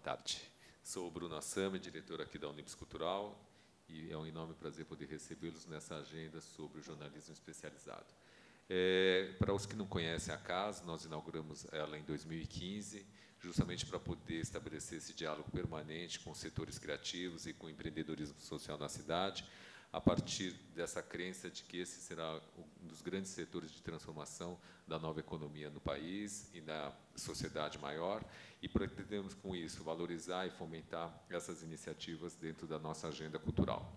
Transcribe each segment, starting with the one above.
tarde. Sou o Bruno Assami, diretor aqui da Unibis Cultural, e é um enorme prazer poder recebê-los nessa agenda sobre o jornalismo especializado. Para os que não conhecem a casa, nós inauguramos ela em 2015, justamente para poder estabelecer esse diálogo permanente com os setores criativos e com o empreendedorismo social na cidade, a partir dessa crença de que esse será um dos grandes setores de transformação da nova economia no país e na sociedade maior, e pretendemos, com isso, valorizar e fomentar essas iniciativas dentro da nossa agenda cultural.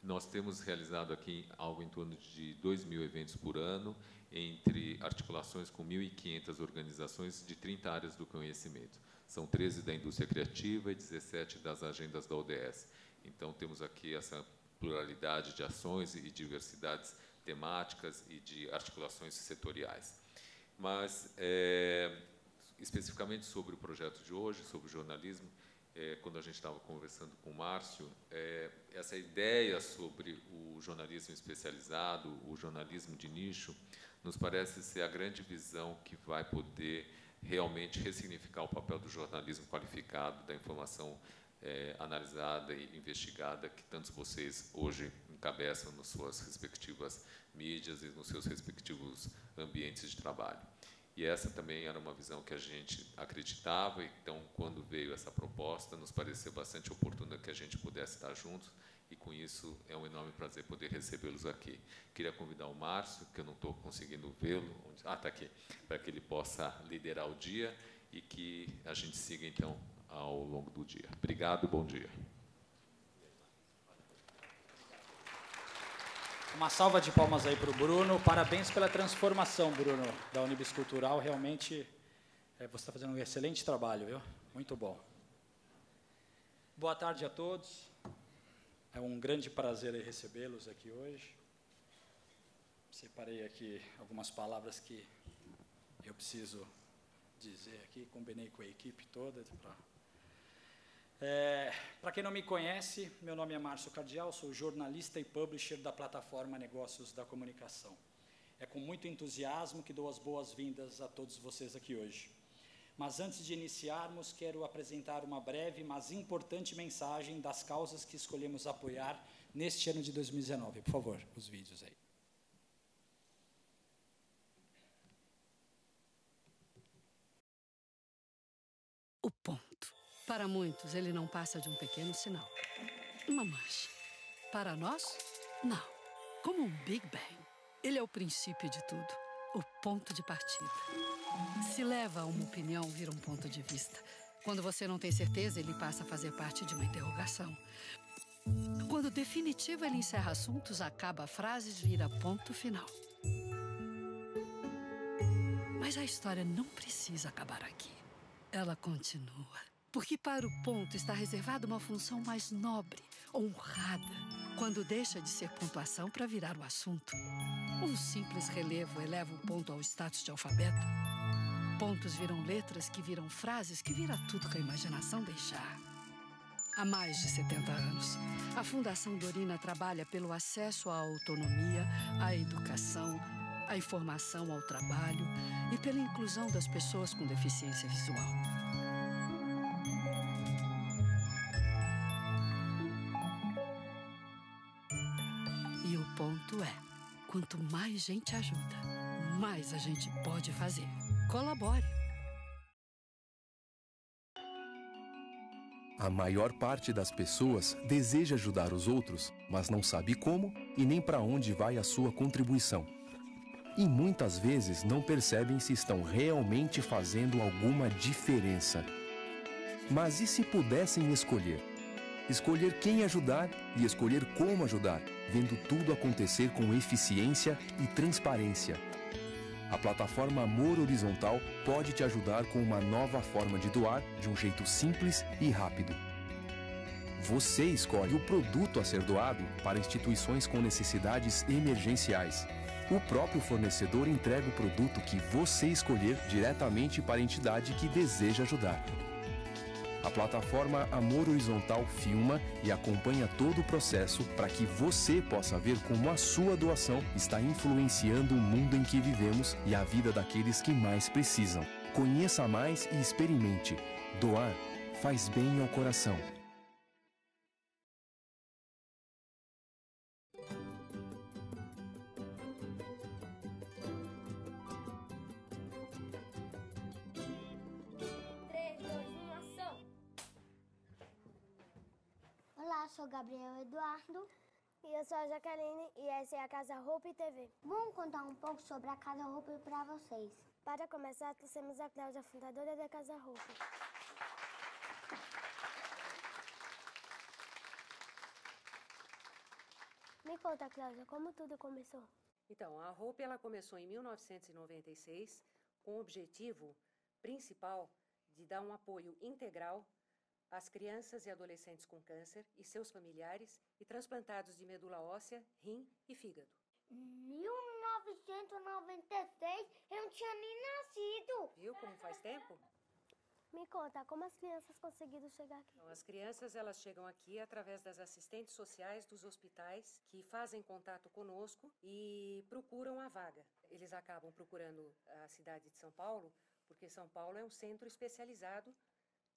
Nós temos realizado aqui algo em torno de 2.000 eventos por ano, entre articulações com 1.500 organizações de 30 áreas do conhecimento. São 13 da indústria criativa e 17 das agendas da ODS. Então, temos aqui essa pluralidade de ações e diversidades temáticas e de articulações setoriais. Mas, especificamente sobre o projeto de hoje, sobre o jornalismo, quando a gente estava conversando com o Márcio, essa ideia sobre o jornalismo especializado, o jornalismo de nicho, nos parece ser a grande visão que vai poder realmente ressignificar o papel do jornalismo qualificado, da informação analisada e investigada que tantos vocês hoje encabeçam nas suas respectivas mídias e nos seus respectivos ambientes de trabalho. E essa também era uma visão que a gente acreditava, então, quando veio essa proposta, nos pareceu bastante oportuna que a gente pudesse estar juntos, e, com isso, é um enorme prazer poder recebê-los aqui. Queria convidar o Márcio, que eu não estou conseguindo vê-lo, está aqui, para que ele possa liderar o dia e que a gente siga, então, ao longo do dia. Obrigado, bom dia. Uma salva de palmas aí para o Bruno. Parabéns pela transformação, Bruno, da Unibis Cultural. Realmente, você está fazendo um excelente trabalho, viu? Muito bom. Boa tarde a todos. É um grande prazer recebê-los aqui hoje. Separei aqui algumas palavras que eu preciso dizer aqui. Combinei com a equipe toda para quem não me conhece, meu nome é Márcio Cardial, sou jornalista e publisher da plataforma Negócios da Comunicação. É com muito entusiasmo que dou as boas-vindas a todos vocês aqui hoje. Mas antes de iniciarmos, quero apresentar uma breve, mas importante mensagem das causas que escolhemos apoiar neste ano de 2019. Por favor, os vídeos aí. O ponto. Para muitos, ele não passa de um pequeno sinal. Uma mancha. Para nós, não. Como um Big Bang. Ele é o princípio de tudo. O ponto de partida. Se leva a uma opinião, vira um ponto de vista. Quando você não tem certeza, ele passa a fazer parte de uma interrogação. Quando definitivo ele encerra assuntos, acaba frases, vira ponto final. Mas a história não precisa acabar aqui. Ela continua. Porque para o ponto está reservada uma função mais nobre, honrada, quando deixa de ser pontuação para virar o assunto. Um simples relevo eleva o ponto ao status de alfabeto. Pontos viram letras, que viram frases, que vira tudo que a imaginação deixar. Há mais de 70 anos, a Fundação Dorina trabalha pelo acesso à autonomia, à educação, à informação, ao trabalho e pela inclusão das pessoas com deficiência visual. E o ponto é, quanto mais gente ajuda, mais a gente pode fazer. Colabore. A maior parte das pessoas deseja ajudar os outros, mas não sabe como e nem para onde vai a sua contribuição. E muitas vezes não percebem se estão realmente fazendo alguma diferença. Mas e se pudessem escolher? Escolher quem ajudar e escolher como ajudar, vendo tudo acontecer com eficiência e transparência. A plataforma Amor Horizontal pode te ajudar com uma nova forma de doar de um jeito simples e rápido. Você escolhe o produto a ser doado para instituições com necessidades emergenciais. O próprio fornecedor entrega o produto que você escolher diretamente para a entidade que deseja ajudar. A plataforma Amor Horizontal filma e acompanha todo o processo para que você possa ver como a sua doação está influenciando o mundo em que vivemos e a vida daqueles que mais precisam. Conheça mais e experimente. Doar faz bem ao coração. Olá, sou Gabriel Eduardo. E eu sou a Jaqueline e essa é a Casa Hope TV. Vamos contar um pouco sobre a Casa Hope para vocês. Para começar, trouxemos a Cláudia, fundadora da Casa Hope. Me conta, Cláudia, como tudo começou? Então, a Hope ela começou em 1996 com o objetivo principal de dar um apoio integral às crianças e adolescentes com câncer e seus familiares e transplantados de medula óssea, rim e fígado. 1996, eu não tinha nem nascido. Viu como faz tempo? Me conta, como as crianças conseguiram chegar aqui? Então, as crianças elas chegam aqui através das assistentes sociais dos hospitais que fazem contato conosco e procuram a vaga. Eles acabam procurando a cidade de São Paulo, porque São Paulo é um centro especializado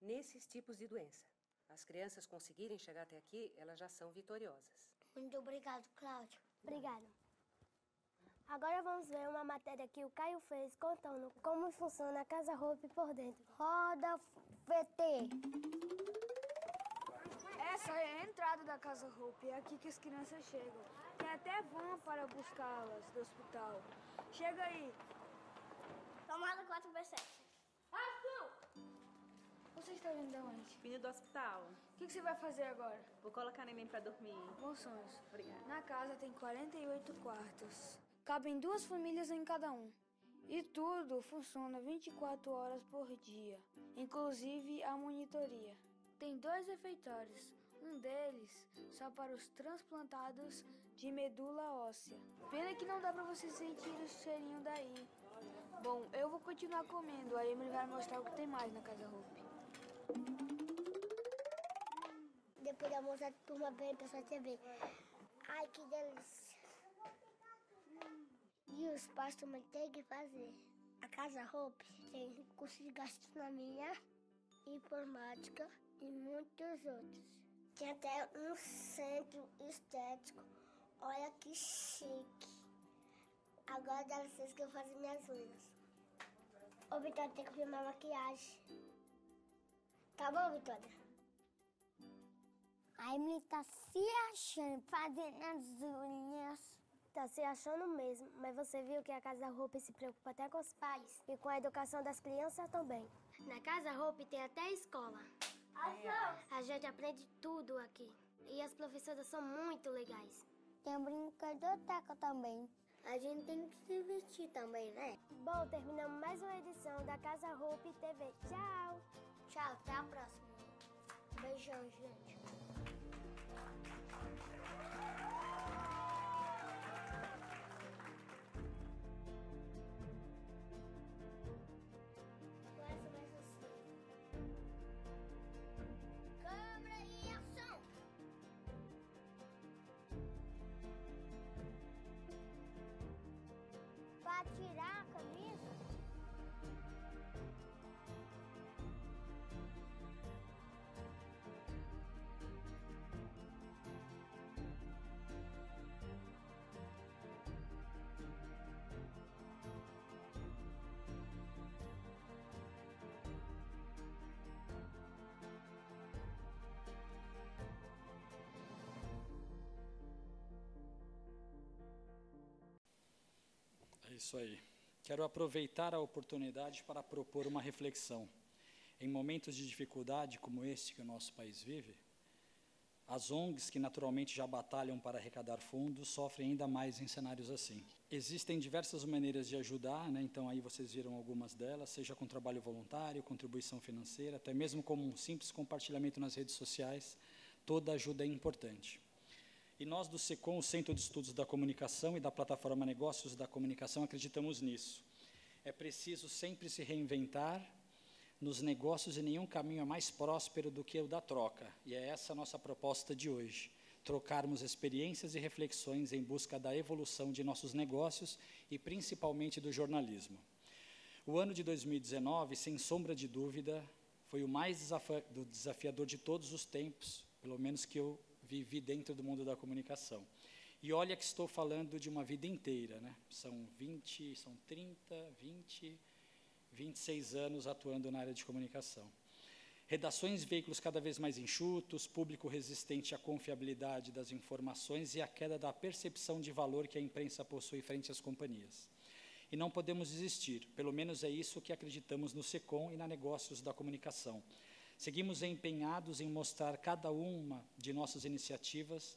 nesses tipos de doença. As crianças conseguirem chegar até aqui, elas já são vitoriosas. Muito obrigado, Cláudia. Obrigada. Agora vamos ver uma matéria que o Caio fez contando como funciona a Casa Hope por dentro. Roda VT. Essa é a entrada da Casa Hope. É aqui que as crianças chegam. Tem até van para buscá-las do hospital. Chega aí. Tomada 4/7. Ação! Você está vindo de onde? Vindo do hospital. O que você vai fazer agora? Vou colocar neném pra dormir. Bons sonhos. Obrigada. Na casa tem 48 quartos. Cabem 2 famílias em cada um. E tudo funciona 24 horas por dia, inclusive a monitoria. Tem 2 refeitórios. Um deles só para os transplantados de medula óssea. Pena que não dá para você sentir o cheirinho daí. Bom, eu vou continuar comendo. A Emily vai mostrar o que tem mais na Casa Hope. Depois da moça turma bem pra sua TV. Ai, que delícia. E os pais também têm que fazer. A Casa Hope tem curso de gastronomia, informática e muitos outros. Tem até um centro estético. Olha que chique. Agora dá licença que eu faço minhas unhas. Ô, Vitória, tem que filmar a maquiagem. Tá bom, Vitória? A Emily tá se achando fazendo as unhas. Tá se achando mesmo, mas você viu que a Casa Hope se preocupa até com os pais e com a educação das crianças também. Na Casa Hope tem até escola. A gente aprende tudo aqui. E as professoras são muito legais. Tem brincadoteca também. A gente tem que se divertir também, né? Bom, terminamos mais uma edição da Casa Hope TV. Tchau! Tchau, até a próxima. Beijão, gente. Câmera e ação! Pra tirar a camisa? É isso aí. Quero aproveitar a oportunidade para propor uma reflexão. Em momentos de dificuldade como este que o nosso país vive, as ONGs, que naturalmente já batalham para arrecadar fundos, sofrem ainda mais em cenários assim. Existem diversas maneiras de ajudar, né? Então aí vocês viram algumas delas, seja com trabalho voluntário, contribuição financeira, até mesmo como um simples compartilhamento nas redes sociais, toda ajuda é importante. E nós do SECOM, o Centro de Estudos da Comunicação e da Plataforma Negócios da Comunicação, acreditamos nisso. É preciso sempre se reinventar, Nos negócios, e nenhum caminho é mais próspero do que o da troca. E é essa a nossa proposta de hoje. Trocarmos experiências e reflexões em busca da evolução de nossos negócios e, principalmente, do jornalismo. O ano de 2019, sem sombra de dúvida, foi o mais desafiador de todos os tempos, pelo menos que eu vivi dentro do mundo da comunicação. E olha que estou falando de uma vida inteira, né? São 26 anos atuando na área de comunicação. Redações e veículos cada vez mais enxutos, público resistente à confiabilidade das informações e à queda da percepção de valor que a imprensa possui frente às companhias. E não podemos desistir, pelo menos é isso que acreditamos no SECOM e na Negócios da Comunicação. Seguimos empenhados em mostrar cada uma de nossas iniciativas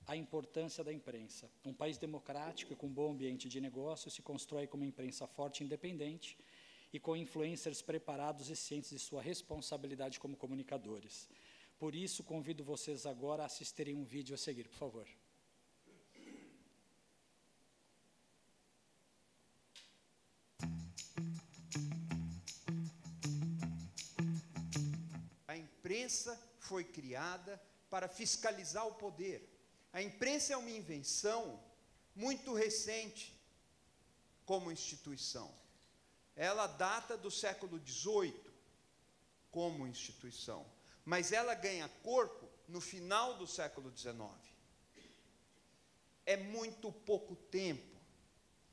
a importância da imprensa. Um país democrático e com bom ambiente de negócio se constrói com uma imprensa forte e independente e com influencers preparados e cientes de sua responsabilidade como comunicadores. Por isso, convido vocês agora a assistirem um vídeo a seguir, por favor. A imprensa foi criada para fiscalizar o poder. A imprensa é uma invenção muito recente como instituição. Ela data do século XVIII como instituição, mas ela ganha corpo no final do século XIX. É muito pouco tempo.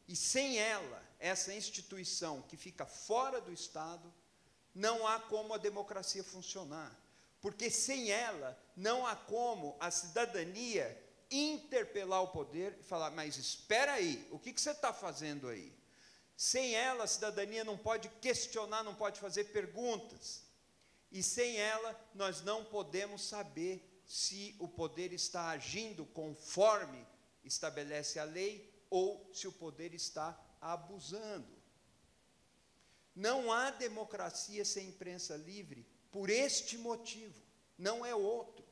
E sem ela, essa instituição que fica fora do Estado, não há como a democracia funcionar. Porque sem ela, não há como a cidadania interpelar o poder e falar, mas espera aí, o que você está fazendo aí? Sem ela, a cidadania não pode questionar, não pode fazer perguntas. E sem ela, nós não podemos saber se o poder está agindo conforme estabelece a lei ou se o poder está abusando. Não há democracia sem imprensa livre por este motivo, não é outro.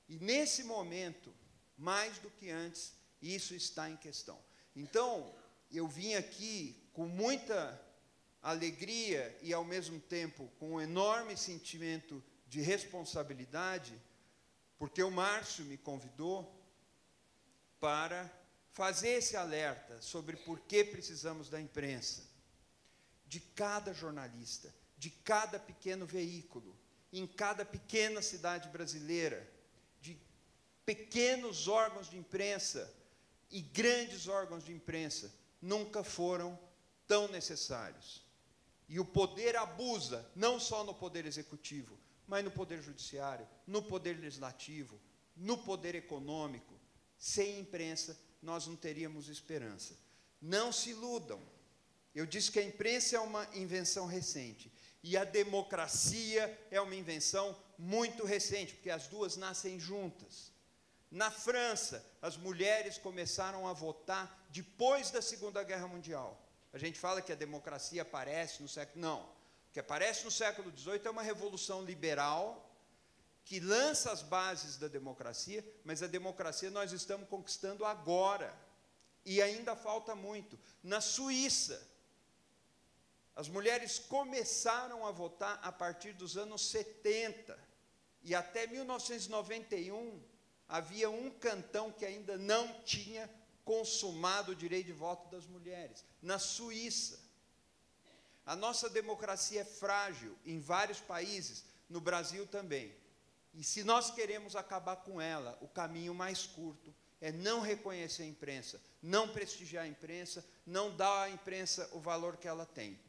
E nesse momento, mais do que antes, isso está em questão. Então, eu vim aqui com muita alegria e, ao mesmo tempo, com um enorme sentimento de responsabilidade, porque o Márcio me convidou para fazer esse alerta sobre por que precisamos da imprensa, de cada jornalista, de cada pequeno veículo, em cada pequena cidade brasileira, de pequenos órgãos de imprensa e grandes órgãos de imprensa, nunca foram tão necessários. E o poder abusa, não só no poder executivo, mas no poder judiciário, no poder legislativo, no poder econômico. Sem imprensa, nós não teríamos esperança. Não se iludam. Eu disse que a imprensa é uma invenção recente, e a democracia é uma invenção muito recente, porque as duas nascem juntas. Na França, as mulheres começaram a votar depois da Segunda Guerra Mundial. A gente fala que a democracia aparece no século... Não. O que aparece no século XVIII é uma revolução liberal que lança as bases da democracia, mas a democracia nós estamos conquistando agora. E ainda falta muito. Na Suíça, as mulheres começaram a votar a partir dos anos 70. E até 1991... havia um cantão que ainda não tinha consumado o direito de voto das mulheres, na Suíça. A nossa democracia é frágil em vários países, no Brasil também. E se nós queremos acabar com ela, o caminho mais curto é não reconhecer a imprensa, não prestigiar a imprensa, não dar à imprensa o valor que ela tem.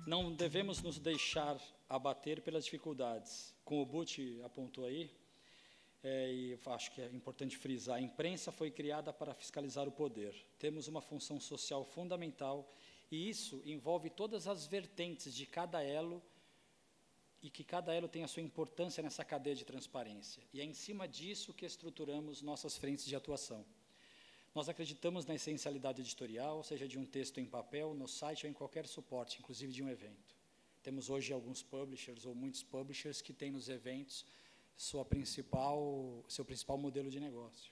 Não devemos nos deixar abater pelas dificuldades. Como o Butti apontou aí, e acho que é importante frisar, a imprensa foi criada para fiscalizar o poder. Temos uma função social fundamental, e isso envolve todas as vertentes de cada elo, e que cada elo tem a sua importância nessa cadeia de transparência. E é em cima disso que estruturamos nossas frentes de atuação. Nós acreditamos na essencialidade editorial, seja de um texto em papel, no site ou em qualquer suporte, inclusive de um evento. Temos hoje alguns publishers, ou muitos publishers, que têm nos eventos seu principal modelo de negócio.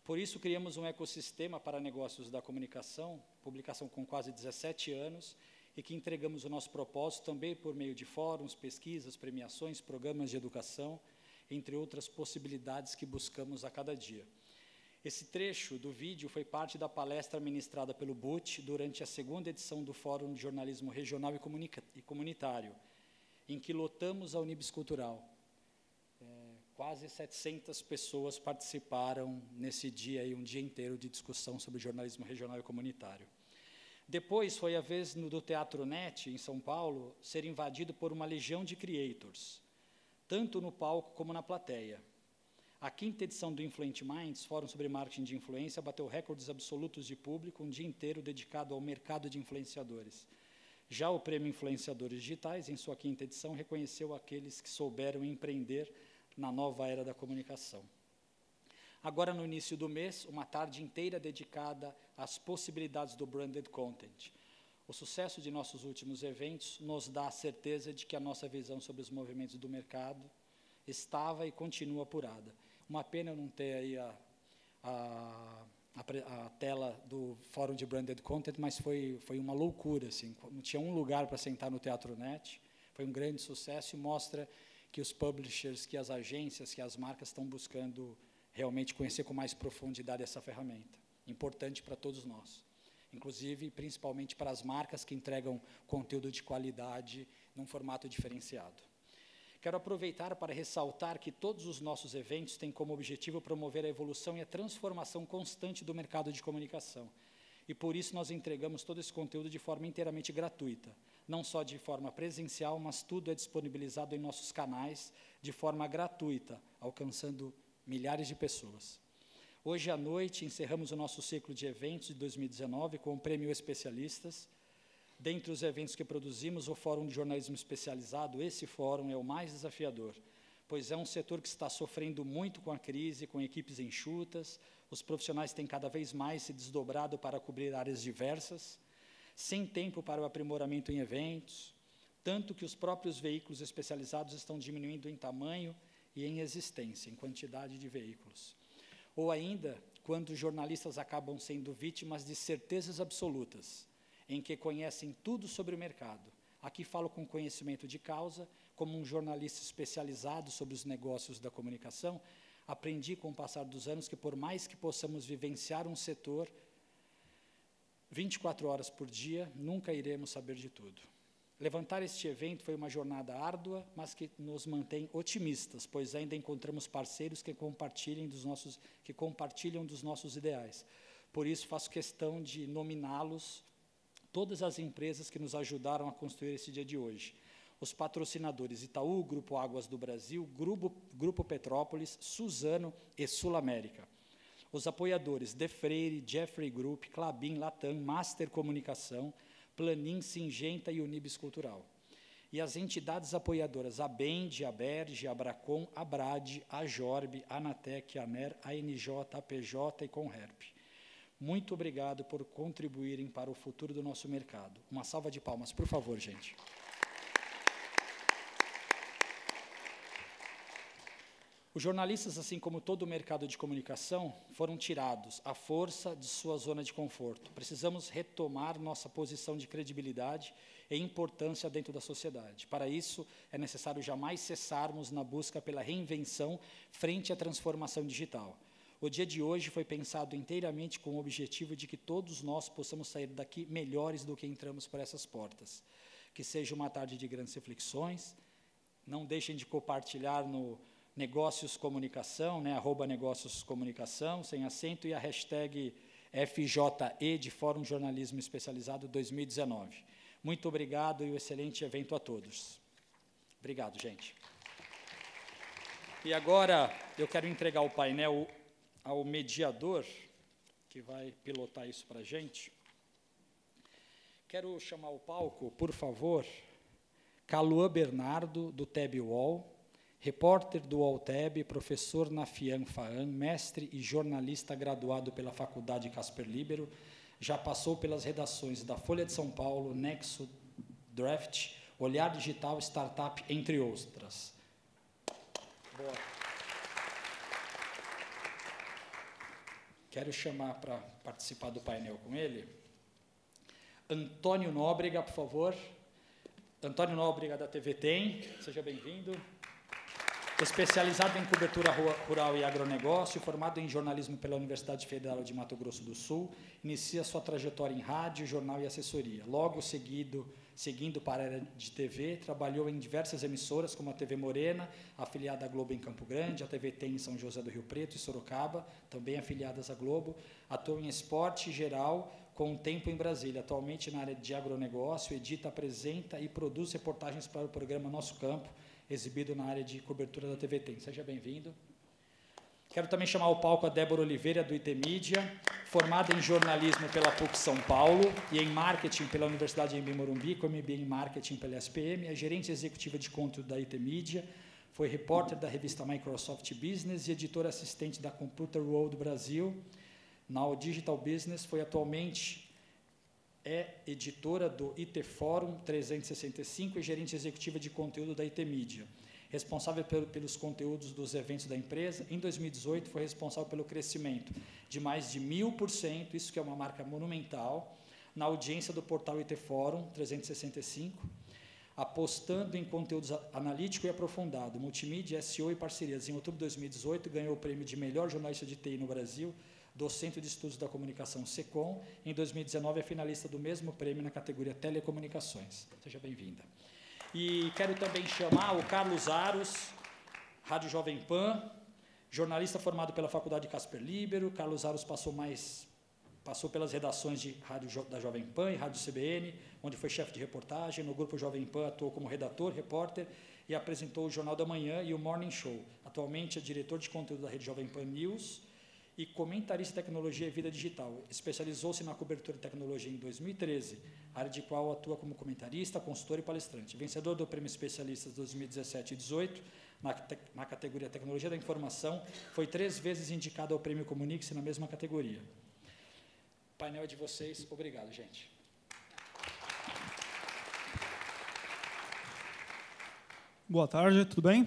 Por isso, criamos um ecossistema para negócios da comunicação, publicação com quase 17 anos, e que entregamos o nosso propósito também por meio de fóruns, pesquisas, premiações, programas de educação, entre outras possibilidades que buscamos a cada dia. Esse trecho do vídeo foi parte da palestra ministrada pelo BUT durante a segunda edição do Fórum de Jornalismo Regional e Comunitário, em que lotamos a Unibis Cultural. Quase 700 pessoas participaram nesse dia, um dia inteiro de discussão sobre jornalismo regional e comunitário. Depois foi a vez do Teatro Net, em São Paulo, ser invadido por uma legião de creators, tanto no palco como na plateia. A quinta edição do Influent Minds, Fórum sobre Marketing de Influência, bateu recordes absolutos de público, um dia inteiro dedicado ao mercado de influenciadores. Já o Prêmio Influenciadores Digitais, em sua quinta edição, reconheceu aqueles que souberam empreender na nova era da comunicação. Agora, no início do mês, uma tarde inteira dedicada às possibilidades do branded content. O sucesso de nossos últimos eventos nos dá a certeza de que a nossa visão sobre os movimentos do mercado estava e continua apurada. Uma pena eu não ter aí a tela do Fórum de Branded Content, mas foi uma loucura, assim. Não tinha um lugar para sentar no Teatro Net. Foi um grande sucesso e mostra que os publishers, que as agências, que as marcas estão buscando realmente conhecer com mais profundidade essa ferramenta. Importante para todos nós. Inclusive, principalmente para as marcas que entregam conteúdo de qualidade num formato diferenciado. Quero aproveitar para ressaltar que todos os nossos eventos têm como objetivo promover a evolução e a transformação constante do mercado de comunicação. E por isso nós entregamos todo esse conteúdo de forma inteiramente gratuita. Não só de forma presencial, mas tudo é disponibilizado em nossos canais de forma gratuita, alcançando milhares de pessoas. Hoje à noite encerramos o nosso ciclo de eventos de 2019 com o Prêmio Especialistas. Dentre os eventos que produzimos, o Fórum de Jornalismo Especializado, esse fórum é o mais desafiador, pois é um setor que está sofrendo muito com a crise, com equipes enxutas, os profissionais têm cada vez mais se desdobrado para cobrir áreas diversas, sem tempo para o aprimoramento em eventos, tanto que os próprios veículos especializados estão diminuindo em tamanho e em existência, em quantidade de veículos. Ou ainda, quando os jornalistas acabam sendo vítimas de certezas absolutas, em que conhecem tudo sobre o mercado. Aqui falo com conhecimento de causa, como um jornalista especializado sobre os negócios da comunicação, aprendi com o passar dos anos que, por mais que possamos vivenciar um setor 24 horas por dia, nunca iremos saber de tudo. Levantar este evento foi uma jornada árdua, mas que nos mantém otimistas, pois ainda encontramos parceiros que compartilham dos nossos ideais. Por isso, faço questão de nominá-los, todas as empresas que nos ajudaram a construir esse dia de hoje. Os patrocinadores Itaú, Grupo Águas do Brasil, Grupo Petrópolis, Suzano e Sul América. Os apoiadores De Freire, Jeffrey Group, Klabin, Latam, Master Comunicação, Planin, Singenta e Unibis Cultural. E as entidades apoiadoras Abend, Aberge, Abracom, Abrad, Ajorb, Anatec, Amer, ANJ, APJ e Conherp. Muito obrigado por contribuírem para o futuro do nosso mercado. Uma salva de palmas, por favor, gente. Os jornalistas, assim como todo o mercado de comunicação, foram tirados à força de sua zona de conforto. Precisamos retomar nossa posição de credibilidade e importância dentro da sociedade. Para isso, é necessário jamais cessarmos na busca pela reinvenção frente à transformação digital. O dia de hoje foi pensado inteiramente com o objetivo de que todos nós possamos sair daqui melhores do que entramos por essas portas. Que seja uma tarde de grandes reflexões. Não deixem de compartilhar no Negócios Comunicação, @Negócios Comunicação, sem acento, e a hashtag FJE de Fórum Jornalismo Especializado 2019. Muito obrigado e um excelente evento a todos. Obrigado, gente. E agora eu quero entregar o painel ao mediador, que vai pilotar isso para a gente. Quero chamar ao palco, por favor, Caluan Bernardo, do TEB UOL, repórter do UOL-TEB, professor na FIAM-FAAM, mestre e jornalista graduado pela Faculdade Casper Libero, já passou pelas redações da Folha de São Paulo, Nexo, Draft, Olhar Digital, Startup, entre outras. Boa. Quero chamar para participar do painel com ele Antônio Nóbrega, por favor. Antônio Nóbrega, da TV Tem, seja bem-vindo. Especializado em cobertura rural e agronegócio, formado em jornalismo pela Universidade Federal de Mato Grosso do Sul, inicia sua trajetória em rádio, jornal e assessoria. Logo seguindo para a área de TV, trabalhou em diversas emissoras, como a TV Morena, afiliada à Globo em Campo Grande, a TV Tem em São José do Rio Preto e Sorocaba, também afiliadas à Globo. Atuou em esporte geral, com tempo em Brasília. Atualmente na área de agronegócio, edita, apresenta e produz reportagens para o programa Nosso Campo, exibido na área de cobertura da TV Tem. Seja bem-vindo. Quero também chamar ao palco a Débora Oliveira, do IT Mídia, formada em jornalismo pela PUC São Paulo e em marketing pela Universidade de Morumbi, com MBA em marketing pela SPM, é gerente executiva de conteúdo da IT Mídia, foi repórter da revista Microsoft Business e editora assistente da Computer World Brasil. Na Digital Business, é editora do IT Fórum 365 e gerente executiva de conteúdo da IT Mídia. Responsável pelos conteúdos dos eventos da empresa, em 2018 foi responsável pelo crescimento de mais de 1000%, isso que é uma marca monumental, na audiência do portal IT Fórum 365, apostando em conteúdos analítico e aprofundado, multimídia, SEO e parcerias. Em outubro de 2018, ganhou o prêmio de melhor jornalista de TI no Brasil, do Centro de Estudos da Comunicação, SECOM. Em 2019, é finalista do mesmo prêmio na categoria Telecomunicações. Seja bem-vinda. E quero também chamar o Carlos Aros, Rádio Jovem Pan, jornalista formado pela Faculdade Casper Libero. Carlos Aros passou pelas redações de Rádio da Jovem Pan e Rádio CBN, onde foi chefe de reportagem. No Grupo Jovem Pan atuou como redator, repórter e apresentou o Jornal da Manhã e o Morning Show. Atualmente é diretor de conteúdo da Rede Jovem Pan News e comentarista de tecnologia e vida digital. Especializou-se na cobertura de tecnologia em 2013, área de qual atua como comentarista, consultor e palestrante. Vencedor do Prêmio Especialistas 2017 e 2018, na categoria Tecnologia da Informação, foi 3 vezes indicado ao Prêmio Comunique-se na mesma categoria. O painel é de vocês. Obrigado, gente. Boa tarde, tudo bem?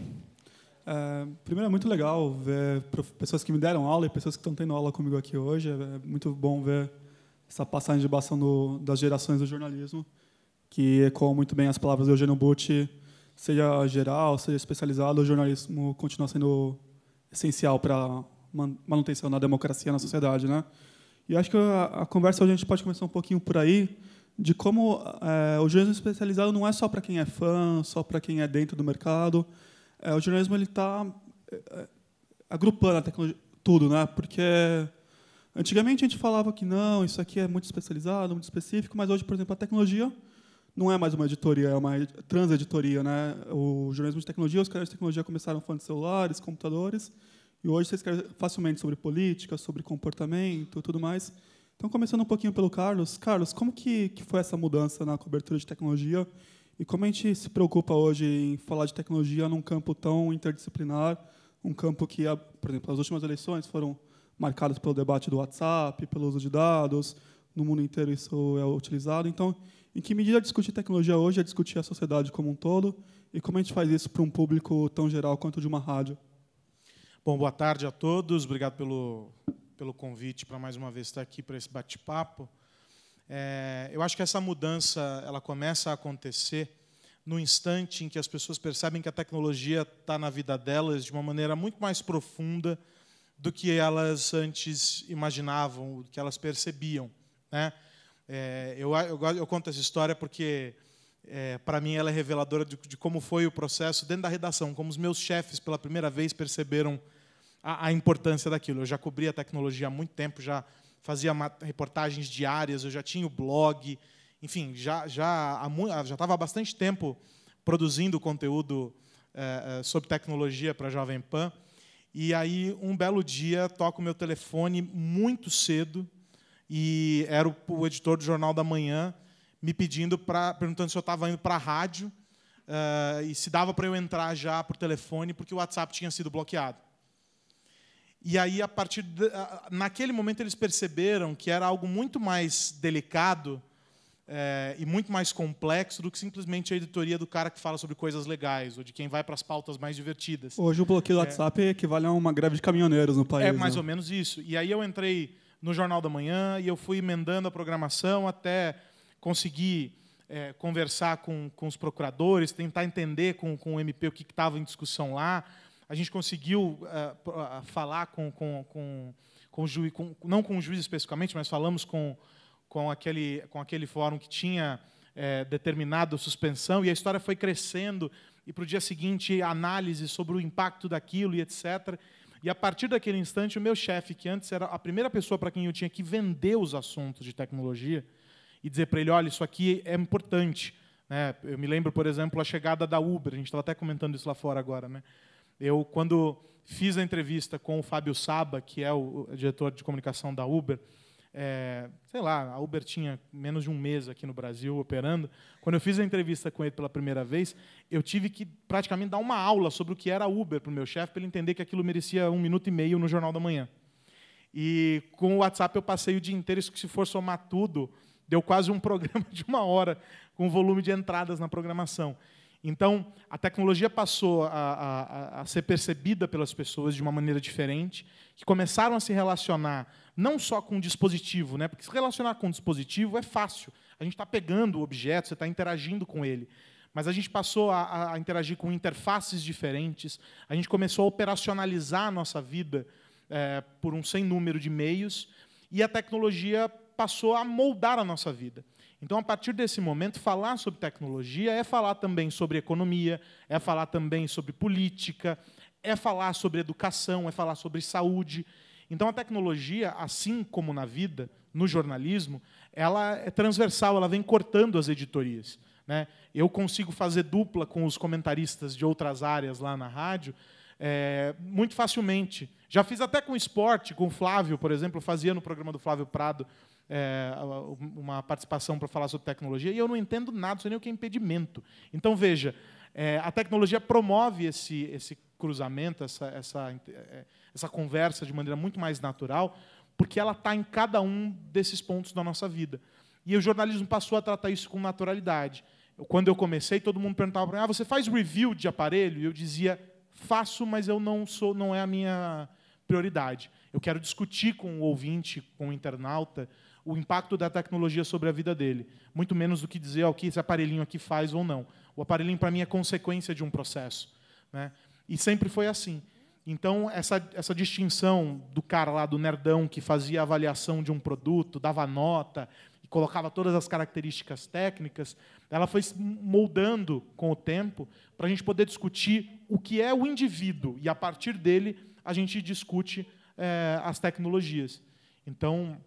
Primeiro, é muito legal ver pessoas que me deram aula e pessoas que estão tendo aula comigo aqui hoje. É muito bom ver essa passagem de bastão das gerações do jornalismo, que ecoam muito bem as palavras do Eugênio Butti, seja geral, seja especializado, o jornalismo continua sendo essencial para a manutenção da democracia na sociedade, né? E acho que a conversa hoje a gente pode começar um pouquinho por aí, de como o jornalismo especializado não é só para quem é fã, só para quem é dentro do mercado. O jornalismo está agrupando a tecnologia, tudo, né? Porque antigamente a gente falava que não, isso aqui é muito especializado, muito específico, mas hoje, por exemplo, a tecnologia não é mais uma editoria, é uma transeditoria, né? O jornalismo de tecnologia, os canais de tecnologia começaram falando de celulares, computadores, e hoje você escreve facilmente sobre política, sobre comportamento, tudo mais. Então, começando um pouquinho pelo Carlos. Carlos, como que foi essa mudança na cobertura de tecnologia? E como a gente se preocupa hoje em falar de tecnologia num campo tão interdisciplinar, um campo que, por exemplo, as últimas eleições foram marcadas pelo debate do WhatsApp, pelo uso de dados, no mundo inteiro isso é utilizado. Então, em que medida discutir tecnologia hoje é discutir a sociedade como um todo, e como a gente faz isso para um público tão geral quanto de uma rádio? Bom, boa tarde a todos. Obrigado pelo convite para mais uma vez estar aqui para esse bate-papo. Eu acho que essa mudança ela começa a acontecer no instante em que as pessoas percebem que a tecnologia está na vida delas de uma maneira muito mais profunda do que elas antes imaginavam, do que elas percebiam, né? Eu conto essa história porque, para mim, ela é reveladora de como foi o processo dentro da redação, como os meus chefes, pela primeira vez, perceberam a importância daquilo. Eu já cobria a tecnologia há muito tempo, já fazia reportagens diárias, eu já tinha o blog, enfim, já estava há bastante tempo produzindo conteúdo sobre tecnologia para a Jovem Pan. E aí, um belo dia, toco o meu telefone muito cedo, e era o editor do Jornal da Manhã me perguntando se eu estava indo para a rádio e se dava para eu entrar já por telefone, porque o WhatsApp tinha sido bloqueado. E aí, naquele momento, eles perceberam que era algo muito mais delicado e muito mais complexo do que simplesmente a editoria do cara que fala sobre coisas legais, ou de quem vai para as pautas mais divertidas. Hoje o bloqueio do WhatsApp equivale a uma greve de caminhoneiros no país. É mais ou menos isso. E aí eu entrei no Jornal da Manhã e eu fui emendando a programação até conseguir conversar com os procuradores, tentar entender com o MP o que estava em discussão lá. A gente conseguiu falar com o juiz, não com o juiz especificamente, mas falamos com aquele fórum que tinha determinado a suspensão, e a história foi crescendo, e para o dia seguinte, análise sobre o impacto daquilo, e etc. E, a partir daquele instante, o meu chefe, que antes era a primeira pessoa para quem eu tinha que vender os assuntos de tecnologia, e dizer para ele, olha, isso aqui é importante. Né? Eu me lembro, por exemplo, a chegada da Uber, a gente estava até comentando isso lá fora agora. Né? Eu, quando fiz a entrevista com o Fábio Saba, que é o diretor de comunicação da Uber, sei lá, a Uber tinha menos de um mês aqui no Brasil operando. Quando eu fiz a entrevista com ele pela primeira vez, eu tive que praticamente dar uma aula sobre o que era a Uber para o meu chefe, para ele entender que aquilo merecia 1 minuto e meio no Jornal da Manhã. E com o WhatsApp eu passei o dia inteiro, isso que se for somar tudo, deu quase um programa de 1 hora, com o volume de entradas na programação. Então, a tecnologia passou a ser percebida pelas pessoas de uma maneira diferente, que começaram a se relacionar não só com o dispositivo, né? Porque se relacionar com o dispositivo é fácil. A gente está pegando o objeto, você está interagindo com ele. Mas a gente passou a interagir com interfaces diferentes, a gente começou a operacionalizar a nossa vida por um sem número de meios, e a tecnologia passou a moldar a nossa vida. Então, a partir desse momento, falar sobre tecnologia é falar também sobre economia, é falar também sobre política, é falar sobre educação, é falar sobre saúde. Então, a tecnologia, assim como na vida, no jornalismo, ela é transversal, ela vem cortando as editorias. Né? Eu consigo fazer dupla com os comentaristas de outras áreas lá na rádio muito facilmente. Já fiz até com esporte, com o Flávio, por exemplo, eu fazia no programa do Flávio Prado, uma participação para falar sobre tecnologia, e eu não entendo nada, não sei nem o que é impedimento. Então, veja, a tecnologia promove esse cruzamento, essa conversa de maneira muito mais natural, porque ela está em cada um desses pontos da nossa vida. E o jornalismo passou a tratar isso com naturalidade. Quando eu comecei, todo mundo perguntava para mim, você faz review de aparelho? E eu dizia, faço, mas eu não é a minha prioridade. Eu quero discutir com o ouvinte, com o internauta, o impacto da tecnologia sobre a vida dele. Muito menos do que dizer o que esse aparelhinho aqui faz ou não. O aparelhinho, para mim, é consequência de um processo. Né? E sempre foi assim. Então, essa distinção do cara lá, do nerdão, que fazia a avaliação de um produto, dava nota e colocava todas as características técnicas, ela foi moldando com o tempo para a gente poder discutir o que é o indivíduo, e, a partir dele, a gente discute as tecnologias. Então,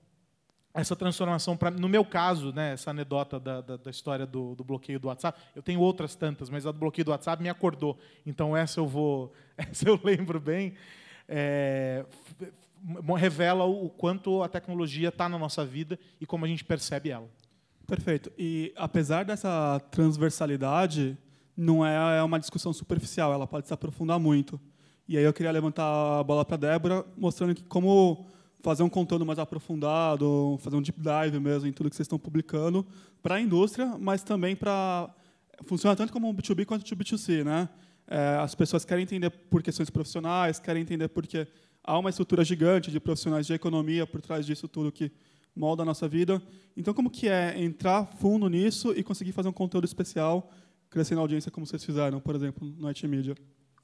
essa transformação, no meu caso, né, essa anedota da história do bloqueio do WhatsApp, eu tenho outras tantas, mas a do bloqueio do WhatsApp me acordou. Então, essa eu lembro bem, revela o quanto a tecnologia está na nossa vida e como a gente percebe ela. Perfeito. E, apesar dessa transversalidade, não é uma discussão superficial, ela pode se aprofundar muito. E aí eu queria levantar a bola para a Débora, mostrando que como fazer um conteúdo mais aprofundado, fazer um deep dive mesmo em tudo que vocês estão publicando para a indústria, mas também para... Funciona tanto como um B2B quanto um B2C. Né? As pessoas querem entender por questões profissionais, querem entender porque há uma estrutura gigante de profissionais de economia por trás disso tudo que molda a nossa vida. Então, como que é entrar fundo nisso e conseguir fazer um conteúdo especial, crescendo a audiência como vocês fizeram, por exemplo, no IT Media?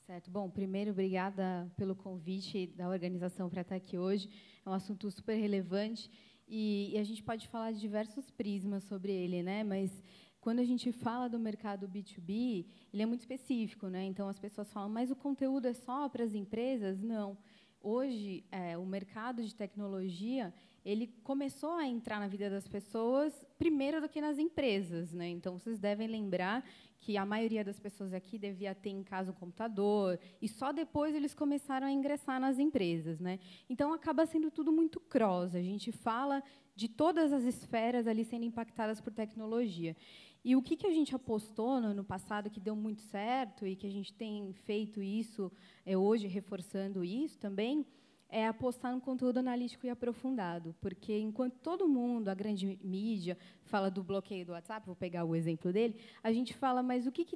Certo. Bom, primeiro, obrigada pelo convite da organização para estar aqui hoje. É um assunto super relevante e a gente pode falar de diversos prismas sobre ele, né? Mas quando a gente fala do mercado B2B, ele é muito específico, né? Então as pessoas falam, mas o conteúdo é só para as empresas? Não. Hoje, o mercado de tecnologia ele começou a entrar na vida das pessoas primeiro do que nas empresas, né? Então vocês devem lembrar que a maioria das pessoas aqui devia ter em casa um computador, e só depois eles começaram a ingressar nas empresas, né? Então, acaba sendo tudo muito cross. A gente fala de todas as esferas ali sendo impactadas por tecnologia. E o que a gente apostou no ano passado, que deu muito certo, e que a gente tem feito isso hoje, reforçando isso também, é apostar no conteúdo analítico e aprofundado, porque enquanto todo mundo, a grande mídia, fala do bloqueio do WhatsApp, vou pegar o exemplo dele, a gente fala, mas o que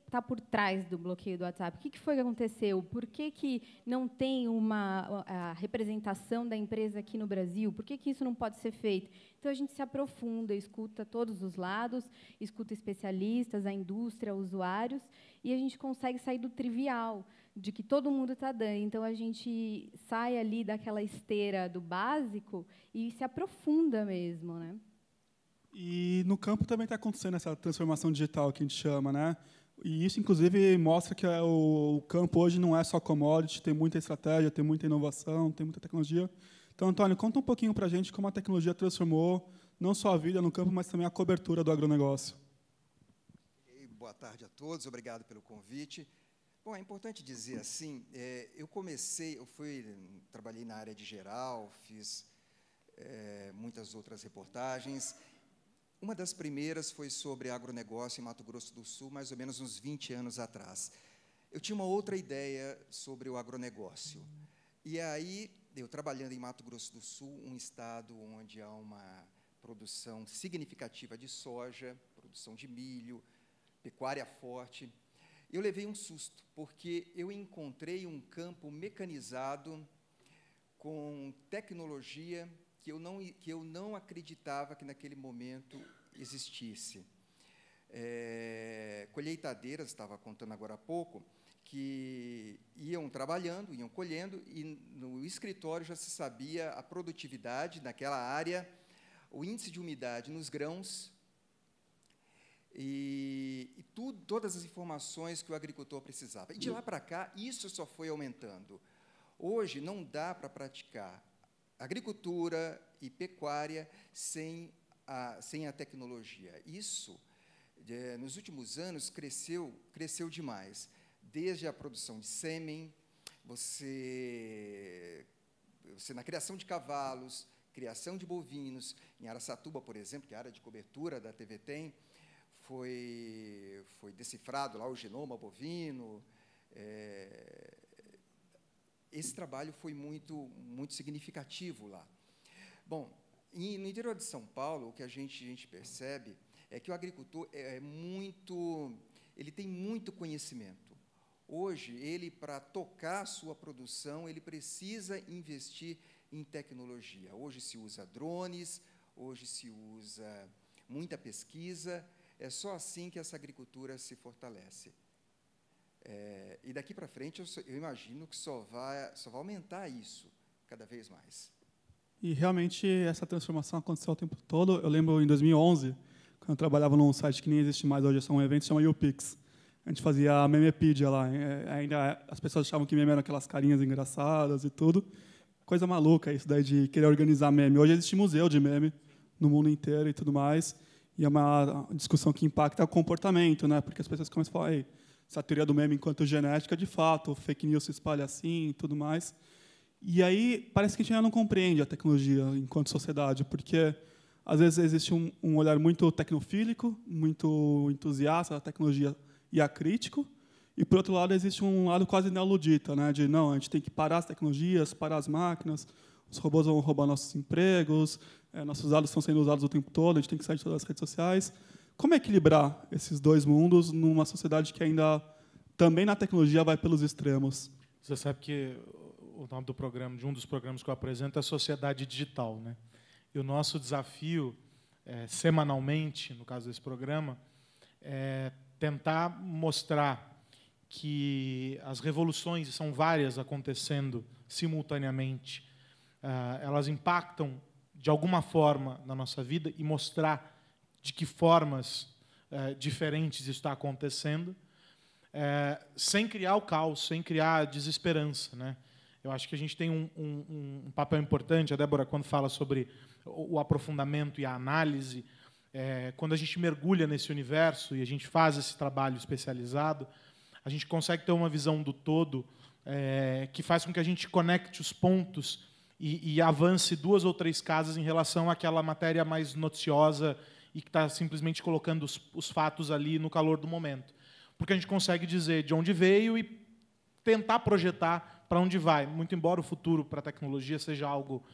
está por trás do bloqueio do WhatsApp? O que foi que aconteceu? Por que não tem a representação da empresa aqui no Brasil? Por que isso não pode ser feito? Então, a gente se aprofunda, escuta todos os lados, escuta especialistas, a indústria, usuários, e a gente consegue sair do trivial, de que todo mundo está dando. Então, a gente sai ali daquela esteira do básico e se aprofunda mesmo, né? E no campo também está acontecendo essa transformação digital que a gente chama, né? E isso, inclusive, mostra que o campo hoje não é só commodity, tem muita estratégia, tem muita inovação, tem muita tecnologia. Então, Antônio, conta um pouquinho para a gente como a tecnologia transformou não só a vida no campo, mas também a cobertura do agronegócio. Boa tarde a todos, obrigado pelo convite. Bom, é importante dizer assim, trabalhei na área de geral, fiz muitas outras reportagens. Uma das primeiras foi sobre agronegócio em Mato Grosso do Sul, mais ou menos uns 20 anos atrás. Eu tinha uma outra ideia sobre o agronegócio. E aí, eu trabalhando em Mato Grosso do Sul, um estado onde há uma produção significativa de soja, produção de milho, pecuária forte, eu levei um susto, porque eu encontrei um campo mecanizado com tecnologia que eu não acreditava que naquele momento existisse. Colheitadeiras, estava contando agora há pouco, que iam trabalhando, iam colhendo, e no escritório já se sabia a produtividade naquela área, o índice de umidade nos grãos, e todas as informações que o agricultor precisava. E de lá para cá, isso só foi aumentando. Hoje, não dá para praticar agricultura e pecuária sem a tecnologia. Isso, nos últimos anos, cresceu demais. Desde a produção de sêmen, você na criação de cavalos, criação de bovinos. Em Araçatuba, por exemplo, que é a área de cobertura da TV tem, foi decifrado lá o genoma bovino. Esse trabalho foi muito significativo lá. Bom, no interior de São Paulo, o que a gente percebe é que o agricultor ele tem muito conhecimento. Hoje, para tocar a sua produção, ele precisa investir em tecnologia. Hoje se usa drones, hoje se usa muita pesquisa. É só assim que essa agricultura se fortalece. E daqui para frente, eu imagino que só vai aumentar isso cada vez mais. E, realmente, essa transformação aconteceu o tempo todo. Eu lembro, em 2011, quando eu trabalhava num site que nem existe mais hoje, é só um evento, chama YouPix. A gente fazia a Memepedia lá. Ainda as pessoas achavam que meme eram aquelas carinhas engraçadas e tudo. Coisa maluca isso daí de querer organizar meme. Hoje existe museu de meme no mundo inteiro e tudo mais. E é uma discussão que impacta o comportamento, né? Porque as pessoas começam a falar, essa teoria do meme enquanto genética, de fato, fake news se espalha assim e tudo mais. E aí parece que a gente ainda não compreende a tecnologia enquanto sociedade, porque às vezes existe um olhar muito tecnofílico, muito entusiasta da tecnologia e acrítico, e, por outro lado, existe um lado quase neoludita, né? De, não, a gente tem que parar as tecnologias, parar as máquinas, os robôs vão roubar nossos empregos, nossos dados estão sendo usados o tempo todo, a gente tem que sair de todas as redes sociais. Como equilibrar esses dois mundos numa sociedade que ainda, também na tecnologia, vai pelos extremos? Você sabe que o nome do programa, de um dos programas que eu apresento, é Sociedade Digital, né? E o nosso desafio, semanalmente, no caso desse programa, é tentar mostrar que as revoluções, são várias acontecendo simultaneamente, elas impactam de alguma forma na nossa vida, e mostrar de que formas diferentes isso está acontecendo, sem criar o caos, sem criar a desesperança, né? Eu acho que a gente tem um papel importante. A Débora, quando fala sobre o aprofundamento e a análise, quando a gente mergulha nesse universo e a gente faz esse trabalho especializado, a gente consegue ter uma visão do todo que faz com que a gente conecte os pontos e avance 2 ou 3 casas em relação àquela matéria mais noticiosa e que está simplesmente colocando os fatos ali no calor do momento. Porque a gente consegue dizer de onde veio e tentar projetar para onde vai. Muito embora o futuro para a tecnologia seja algo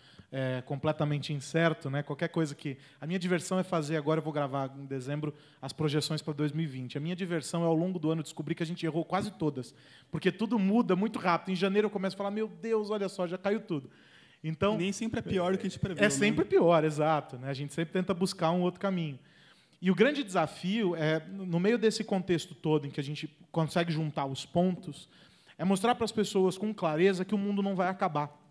completamente incerto, né? Qualquer coisa que... A minha diversão é fazer, agora eu vou gravar em dezembro, as projeções para 2020. A minha diversão é, ao longo do ano, descobrir que a gente errou quase todas, porque tudo muda muito rápido. Em janeiro eu começo a falar, meu Deus, olha só, já caiu tudo. Então, nem sempre é pior do que a gente previu. É sempre pior, exato, né? A gente sempre tenta buscar um outro caminho. E o grande desafio, no meio desse contexto todo, em que a gente consegue juntar os pontos, é mostrar para as pessoas com clareza que o mundo não vai acabar.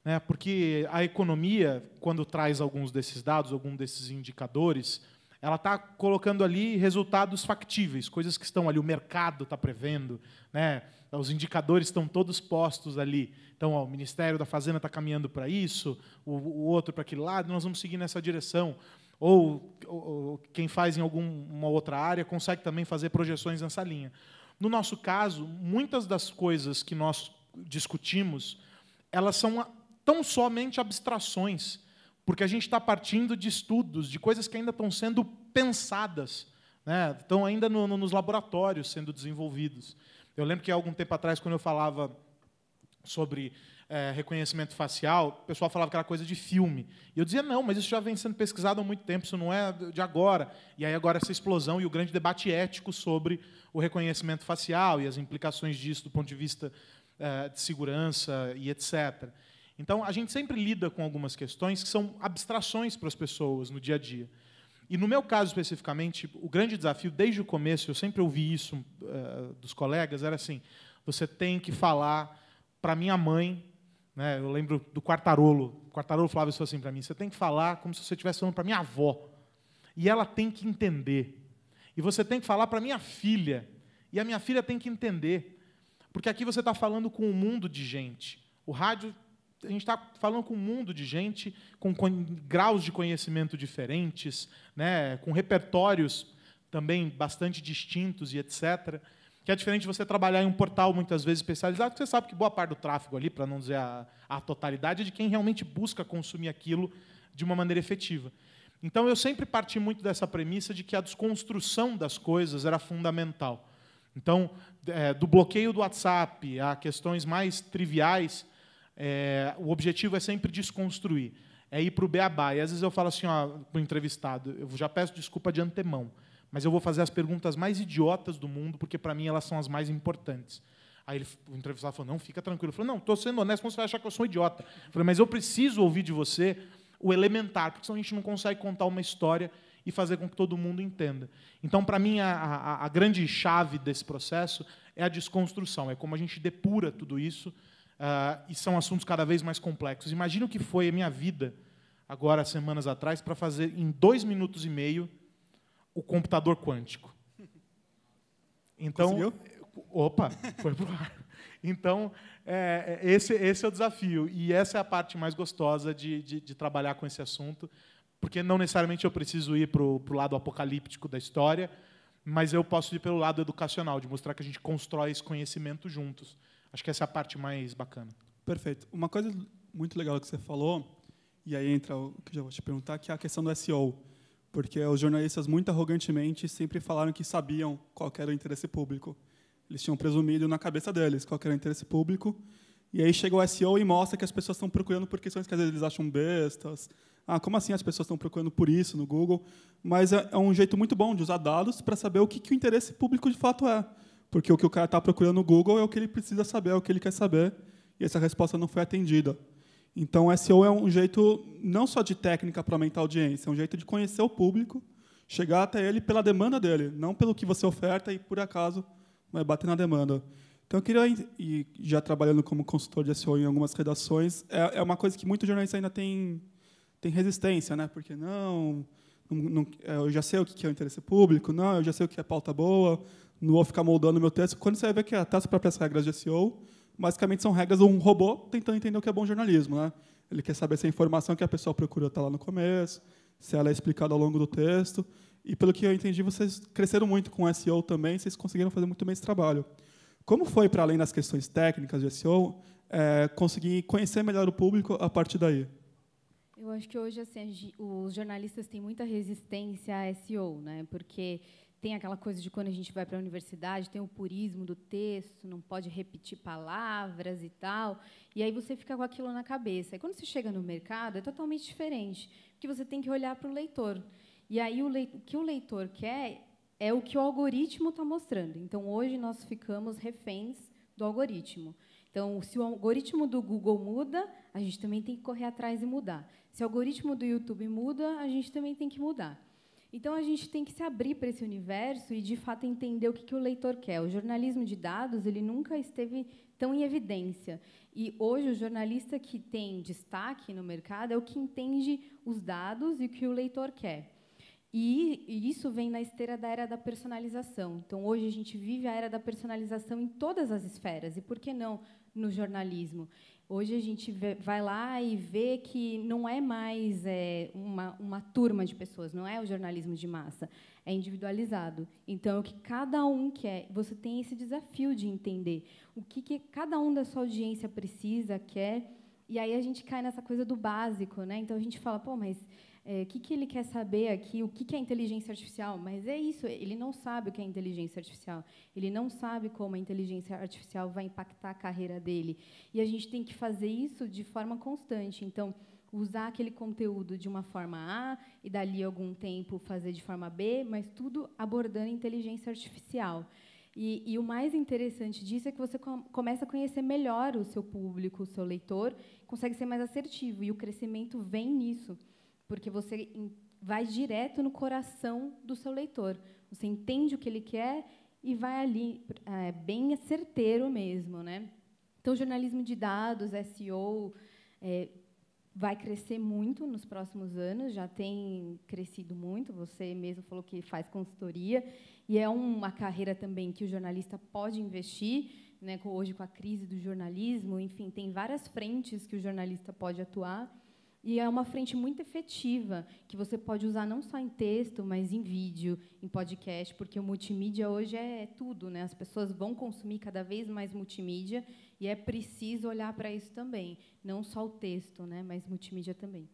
Né? Porque a economia, quando traz alguns desses dados, algum desses indicadores, ela está colocando ali resultados factíveis, coisas que estão ali, o mercado está prevendo, né? Os indicadores estão todos postos ali. Então, o Ministério da Fazenda está caminhando para isso, o outro para aquele lado, nós vamos seguir nessa direção. Ou quem faz em alguma outra área consegue também fazer projeções nessa linha. No nosso caso, muitas das coisas que nós discutimos, elas são tão somente abstrações, porque a gente está partindo de estudos, de coisas que ainda estão sendo pensadas, né? Estão ainda nos laboratórios sendo desenvolvidos. Eu lembro que, há algum tempo atrás, quando eu falava sobre reconhecimento facial, o pessoal falava que era coisa de filme. E eu dizia, não, mas isso já vem sendo pesquisado há muito tempo, isso não é de agora. E aí agora essa explosão e o grande debate ético sobre o reconhecimento facial e as implicações disso do ponto de vista de segurança e etc. Então, a gente sempre lida com algumas questões que são abstrações para as pessoas no dia a dia. E, no meu caso, especificamente, o grande desafio, desde o começo, eu sempre ouvi isso dos colegas, era assim, você tem que falar para minha mãe, né, eu lembro do Quartarolo. O Quartarolo falava isso assim para mim, você tem que falar como se você estivesse falando para minha avó. E ela tem que entender. E você tem que falar para minha filha. E a minha filha tem que entender. Porque aqui você está falando com um mundo de gente. O rádio, a gente está falando com um mundo de gente com graus de conhecimento diferentes, né, com repertórios também bastante distintos e etc., que é diferente de você trabalhar em um portal, muitas vezes, especializado, porque você sabe que boa parte do tráfego ali, para não dizer a totalidade, é de quem realmente busca consumir aquilo de uma maneira efetiva. Então, eu sempre parti muito dessa premissa de que a desconstrução das coisas era fundamental. Então, do bloqueio do WhatsApp a questões mais triviais, o objetivo é sempre desconstruir, é ir para o beabá. E, às vezes, eu falo assim, para o entrevistado, eu já peço desculpa de antemão, mas eu vou fazer as perguntas mais idiotas do mundo, porque, para mim, elas são as mais importantes. Aí o entrevistado falou, não, fica tranquilo. Eu falei, não, estou sendo honesto, como você vai achar que eu sou um idiota? Eu falei, mas eu preciso ouvir de você o elementar, porque senão a gente não consegue contar uma história e fazer com que todo mundo entenda. Então, para mim, a grande chave desse processo é a desconstrução, é como a gente depura tudo isso, e são assuntos cada vez mais complexos. Imagina o que foi a minha vida, agora, semanas atrás, para fazer, em 2 minutos e meio, o computador quântico. Então, conseguiu? Opa, foi pro ar. Então, esse é o desafio. E essa é a parte mais gostosa de trabalhar com esse assunto, porque não necessariamente eu preciso ir para o lado apocalíptico da história, mas eu posso ir pelo lado educacional, de mostrar que a gente constrói esse conhecimento juntos. Acho que essa é a parte mais bacana. Perfeito. Uma coisa muito legal que você falou, e aí entra o que eu já vou te perguntar, que é a questão do SEO. Porque os jornalistas, muito arrogantemente, sempre falaram que sabiam qual era o interesse público. Eles tinham presumido na cabeça deles qual era o interesse público, e aí chega o SEO e mostra que as pessoas estão procurando por questões que às vezes eles acham bestas. Ah, como assim as pessoas estão procurando por isso no Google? Mas é um jeito muito bom de usar dados para saber o que o interesse público de fato é. Porque o que o cara está procurando no Google é o que ele precisa saber, é o que ele quer saber, e essa resposta não foi atendida. Então, o SEO é um jeito não só de técnica para aumentar a audiência, é um jeito de conhecer o público, chegar até ele pela demanda dele, não pelo que você oferta e, por acaso, vai bater na demanda. Então, eu queria, e já trabalhando como consultor de SEO em algumas redações, é uma coisa que muitos jornalistas ainda têm resistência, né? Porque, não, eu já sei o que é o interesse público, não, eu já sei o que é pauta boa, não vou ficar moldando o meu texto. Quando você vai ver que até as próprias regras de SEO, basicamente são regras de um robô tentando entender o que é bom jornalismo, né? Ele quer saber se a informação que a pessoa procura está lá no começo, se ela é explicada ao longo do texto. E, pelo que eu entendi, vocês cresceram muito com SEO também, vocês conseguiram fazer muito bem esse trabalho. Como foi, para além das questões técnicas de SEO, conseguir conhecer melhor o público a partir daí? Eu acho que hoje assim, os jornalistas têm muita resistência a SEO, né? Porque tem aquela coisa de quando a gente vai para a universidade, tem o purismo do texto, não pode repetir palavras e tal, e aí você fica com aquilo na cabeça. E quando você chega no mercado, é totalmente diferente, porque você tem que olhar para o leitor. E aí o que o leitor quer é o que o algoritmo está mostrando. Então, hoje, nós ficamos reféns do algoritmo. Então, se o algoritmo do Google muda, a gente também tem que correr atrás e mudar. Se o algoritmo do YouTube muda, a gente também tem que mudar. Então, a gente tem que se abrir para esse universo e, de fato, entender o que o leitor quer. O jornalismo de dados ele nunca esteve tão em evidência. E, hoje, o jornalista que tem destaque no mercado é o que entende os dados e o que o leitor quer. E isso vem na esteira da era da personalização. Então, hoje, a gente vive a era da personalização em todas as esferas. E, por que não no jornalismo? Hoje, a gente vai lá e vê que não é mais uma turma de pessoas, não é o jornalismo de massa, é individualizado. Então, é o que cada um quer. Você tem esse desafio de entender o que cada um da sua audiência precisa, quer, e aí a gente cai nessa coisa do básico, né? Então, a gente fala, pô, mas o que ele quer saber aqui, o que é inteligência artificial? Mas é isso, ele não sabe o que é inteligência artificial, ele não sabe como a inteligência artificial vai impactar a carreira dele. E a gente tem que fazer isso de forma constante. Então, usar aquele conteúdo de uma forma A e, dali a algum tempo, fazer de forma B, mas tudo abordando inteligência artificial. E o mais interessante disso é que você começa a conhecer melhor o seu público, o seu leitor, consegue ser mais assertivo, e o crescimento vem nisso, porque você vai direto no coração do seu leitor. Você entende o que ele quer e vai ali, bem certeiro mesmo, né? Então, o jornalismo de dados, SEO, vai crescer muito nos próximos anos, já tem crescido muito, você mesmo falou que faz consultoria, e é uma carreira também que o jornalista pode investir, né? Hoje, com a crise do jornalismo, enfim, tem várias frentes que o jornalista pode atuar, e é uma frente muito efetiva, que você pode usar não só em texto, mas em vídeo, em podcast, porque o multimídia hoje é tudo, né? As pessoas vão consumir cada vez mais multimídia, e é preciso olhar para isso também, não só o texto, né? Mas multimídia também.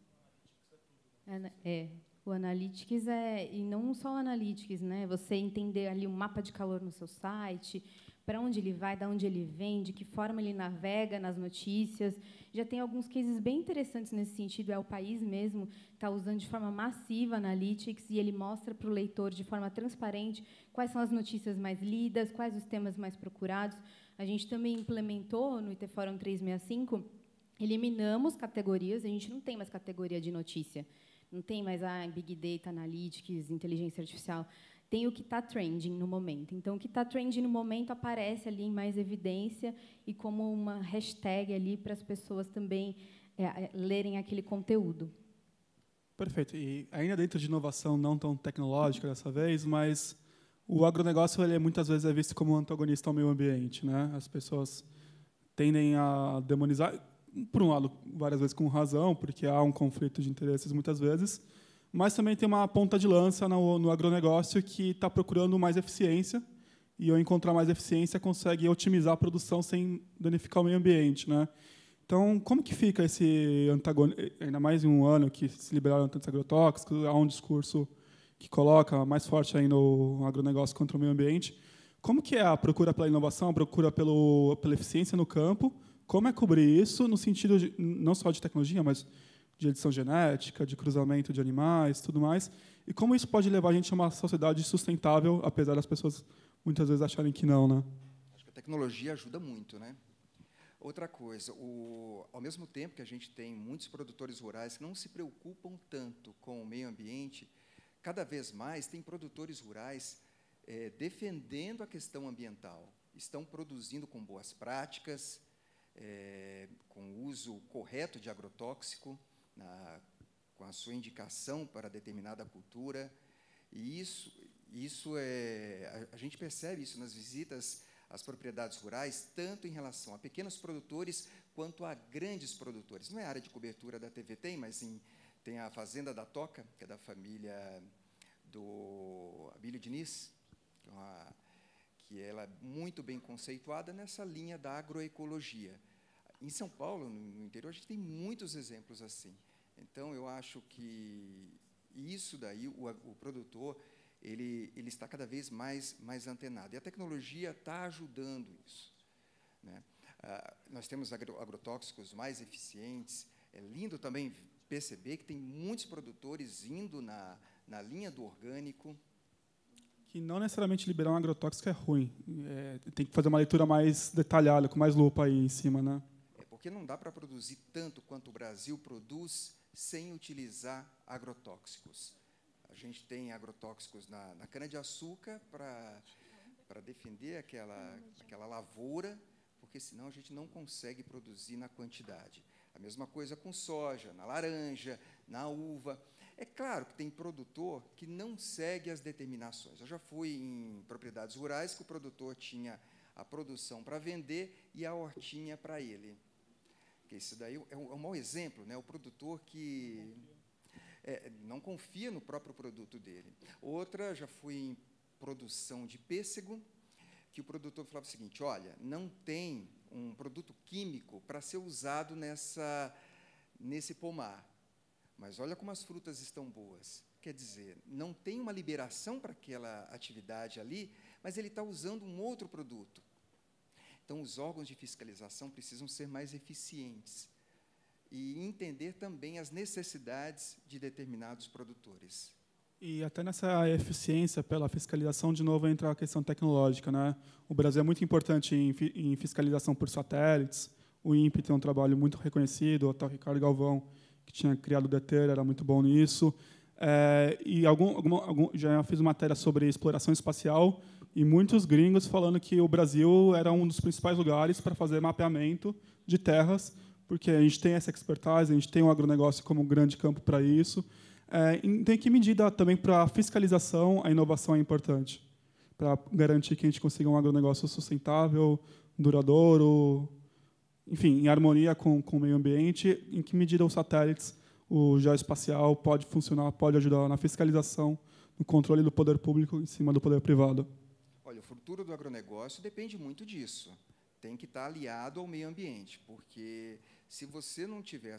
O Analytics e não só o Analytics, né? Você entender ali um mapa de calor no seu site, para onde ele vai, de onde ele vem, de que forma ele navega nas notícias. Já tem alguns cases bem interessantes nesse sentido. O País mesmo está usando de forma massiva Analytics, e ele mostra para o leitor, de forma transparente, quais são as notícias mais lidas, quais os temas mais procurados. A gente também implementou, no IT Forum 365, eliminamos categorias, a gente não tem mais categoria de notícia, não tem mais Big Data, Analytics, inteligência artificial. Tem o que está trending no momento. Então, o que está trending no momento aparece ali em mais evidência e como uma hashtag ali para as pessoas também lerem aquele conteúdo. Perfeito. E ainda dentro de inovação não tão tecnológica dessa vez, mas o agronegócio ele muitas vezes é visto como um antagonista ao meio ambiente, né? As pessoas tendem a demonizar, por um lado, várias vezes com razão, porque há um conflito de interesses muitas vezes, mas também tem uma ponta de lança no agronegócio que está procurando mais eficiência, e ao encontrar mais eficiência consegue otimizar a produção sem danificar o meio ambiente, né? Então, como que fica esse antagonismo, ainda mais em um ano que se liberaram tantos agrotóxicos, há um discurso que coloca mais forte ainda o agronegócio contra o meio ambiente. Como que é a procura pela inovação, a procura pela eficiência no campo? Como é cobrir isso no sentido não só de tecnologia, mas de edição genética, de cruzamento de animais, tudo mais? E como isso pode levar a gente a uma sociedade sustentável, apesar das pessoas muitas vezes acharem que não, né? Acho que a tecnologia ajuda muito, né? Outra coisa, ao mesmo tempo que a gente tem muitos produtores rurais que não se preocupam tanto com o meio ambiente, cada vez mais tem produtores rurais defendendo a questão ambiental, estão produzindo com boas práticas, com o uso correto de agrotóxico, com a sua indicação para determinada cultura, e a gente percebe isso nas visitas às propriedades rurais, tanto em relação a pequenos produtores quanto a grandes produtores. Não é a área de cobertura da TV mas tem a Fazenda da Toca, que é da família do Abílio Diniz, que ela é muito bem conceituada nessa linha da agroecologia. Em São Paulo, no interior, a gente tem muitos exemplos assim. Então, eu acho que isso daí, o produtor, ele está cada vez mais antenado. E a tecnologia está ajudando isso, né? Nós temos agrotóxicos mais eficientes. É lindo também perceber que tem muitos produtores indo na linha do orgânico. Que não necessariamente liberar um agrotóxico é ruim. Tem que fazer uma leitura mais detalhada, com mais lupa aí em cima, né? Porque não dá para produzir tanto quanto o Brasil produz sem utilizar agrotóxicos. A gente tem agrotóxicos na cana-de-açúcar para defender aquela lavoura, porque senão a gente não consegue produzir na quantidade. A mesma coisa com soja, na laranja, na uva. É claro que tem produtor que não segue as determinações. Eu já fui em propriedades rurais que o produtor tinha a produção para vender e a hortinha para ele. Porque isso daí é um mau exemplo, né? O produtor que não confia no próprio produto dele. Outra, já fui em produção de pêssego, que o produtor falava o seguinte: olha, não tem um produto químico para ser usado nesse pomar, mas olha como as frutas estão boas. Quer dizer, não tem uma liberação para aquela atividade ali, mas ele está usando um outro produto. Então, os órgãos de fiscalização precisam ser mais eficientes e entender também as necessidades de determinados produtores. E até nessa eficiência pela fiscalização, de novo, entra a questão tecnológica, né? O Brasil é muito importante em fiscalização por satélites. O INPE tem um trabalho muito reconhecido. Até o Ricardo Galvão, que tinha criado o DETER, era muito bom nisso. E já fiz matéria sobre exploração espacial, e muitos gringos falando que o Brasil era um dos principais lugares para fazer mapeamento de terras, porque a gente tem essa expertise, a gente tem o agronegócio como um grande campo para isso. Em que medida também para a fiscalização a inovação é importante? Para garantir que a gente consiga um agronegócio sustentável, duradouro, enfim, em harmonia com o meio ambiente. Em que medida os satélites, o geoespacial, pode funcionar, pode ajudar na fiscalização, no controle do poder público em cima do poder privado? Olha, o futuro do agronegócio depende muito disso. Tem que estar aliado ao meio ambiente, porque se você não tiver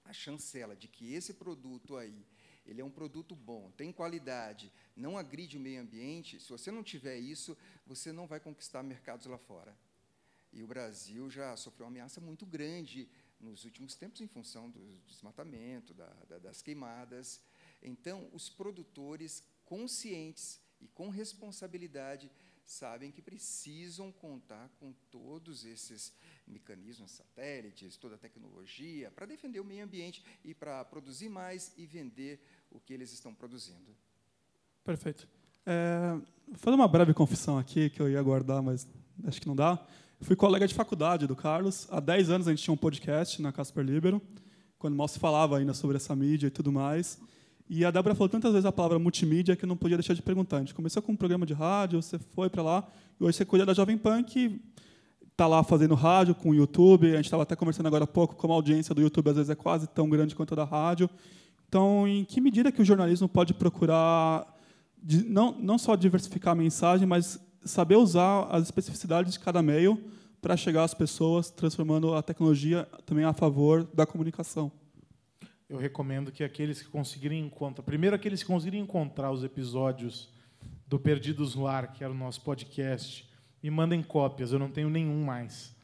a chancela de que esse produto aí, ele é um produto bom, tem qualidade, não agride o meio ambiente, se você não tiver isso, você não vai conquistar mercados lá fora. E o Brasil já sofreu uma ameaça muito grande nos últimos tempos em função do desmatamento, das queimadas. Então, os produtores conscientes e com responsabilidade sabem que precisam contar com todos esses mecanismos, satélites, toda a tecnologia, para defender o meio ambiente e para produzir mais e vender o que eles estão produzindo. Perfeito. Vou fazer uma breve confissão aqui, que eu ia guardar, mas acho que não dá. Eu fui colega de faculdade do Carlos. Há 10 anos a gente tinha um podcast na Casper Libero, quando mal se falava ainda sobre essa mídia e tudo mais. E a Débora falou tantas vezes a palavra multimídia que eu não podia deixar de perguntar. A gente começou com um programa de rádio, você foi para lá, e hoje você cuida da Jovem Pan, que está lá fazendo rádio com o YouTube. A gente estava até conversando agora há pouco, como a audiência do YouTube às vezes é quase tão grande quanto a da rádio. Então, em que medida que o jornalismo pode procurar não só diversificar a mensagem, mas saber usar as especificidades de cada meio para chegar às pessoas, transformando a tecnologia também a favor da comunicação? Eu recomendo que aqueles que conseguirem encontrar... Primeiro, aqueles que conseguirem encontrar os episódios do Perdidos no Ar, que era o nosso podcast, me mandem cópias, eu não tenho nenhum mais.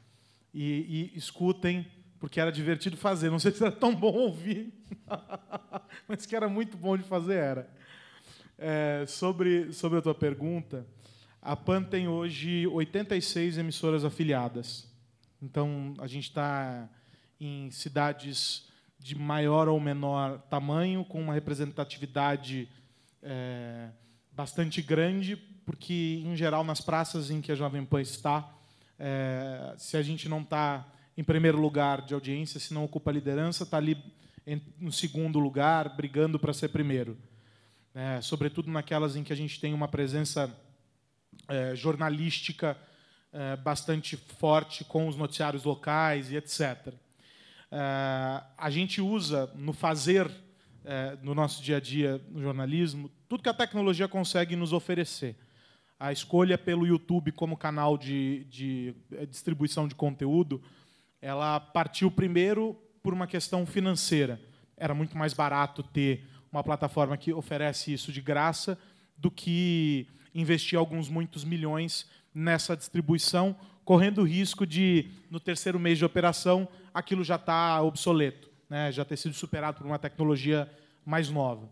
E escutem, porque era divertido fazer. Não sei se era tão bom ouvir, mas que era muito bom de fazer, era. Sobre a tua pergunta, a PAN tem hoje 86 emissoras afiliadas. Então, a gente está em cidades de maior ou menor tamanho, com uma representatividade bastante grande, porque, em geral, nas praças em que a Jovem Pan está, se a gente não está em primeiro lugar de audiência, se não ocupa a liderança, está ali no segundo lugar, brigando para ser primeiro. Sobretudo naquelas em que a gente tem uma presença jornalística bastante forte, com os noticiários locais e etc. A gente usa no fazer, no nosso dia a dia no jornalismo, tudo que a tecnologia consegue nos oferecer. A escolha pelo YouTube como canal de distribuição de conteúdo, ela partiu primeiro por uma questão financeira. Era muito mais barato ter uma plataforma que oferece isso de graça do que investir muitos milhões nessa distribuição, correndo o risco de, no terceiro mês de operação, aquilo já estar obsoleto, né? Já ter sido superado por uma tecnologia mais nova.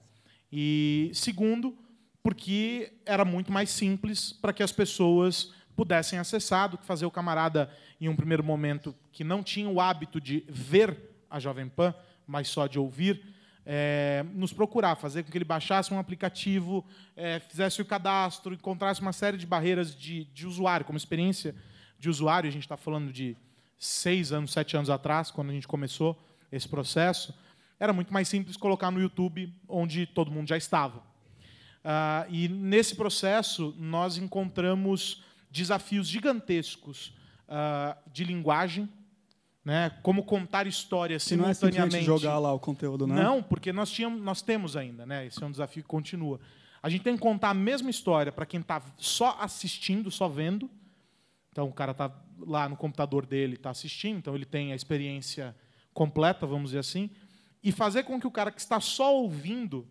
E, segundo, porque era muito mais simples para que as pessoas pudessem acessar do que fazer o camarada, em um primeiro momento, que não tinha o hábito de ver a Jovem Pan, mas só de ouvir, nos procurar, fazer com que ele baixasse um aplicativo, fizesse o cadastro, encontrasse uma série de barreiras de usuário, como experiência de usuário. A gente está falando de 6 anos, 7 anos atrás, quando a gente começou esse processo. Era muito mais simples colocar no YouTube, onde todo mundo já estava. E, nesse processo, nós encontramos desafios gigantescos de linguagem, né? Como contar histórias simultaneamente. Não é simplesmente jogar lá o conteúdo, né? Não, porque nós temos ainda, né? Esse é um desafio que continua. A gente tem que contar a mesma história para quem está só assistindo, só vendo. Então, o cara está lá no computador dele, está assistindo, então ele tem a experiência completa, vamos dizer assim, e fazer com que o cara que está só ouvindo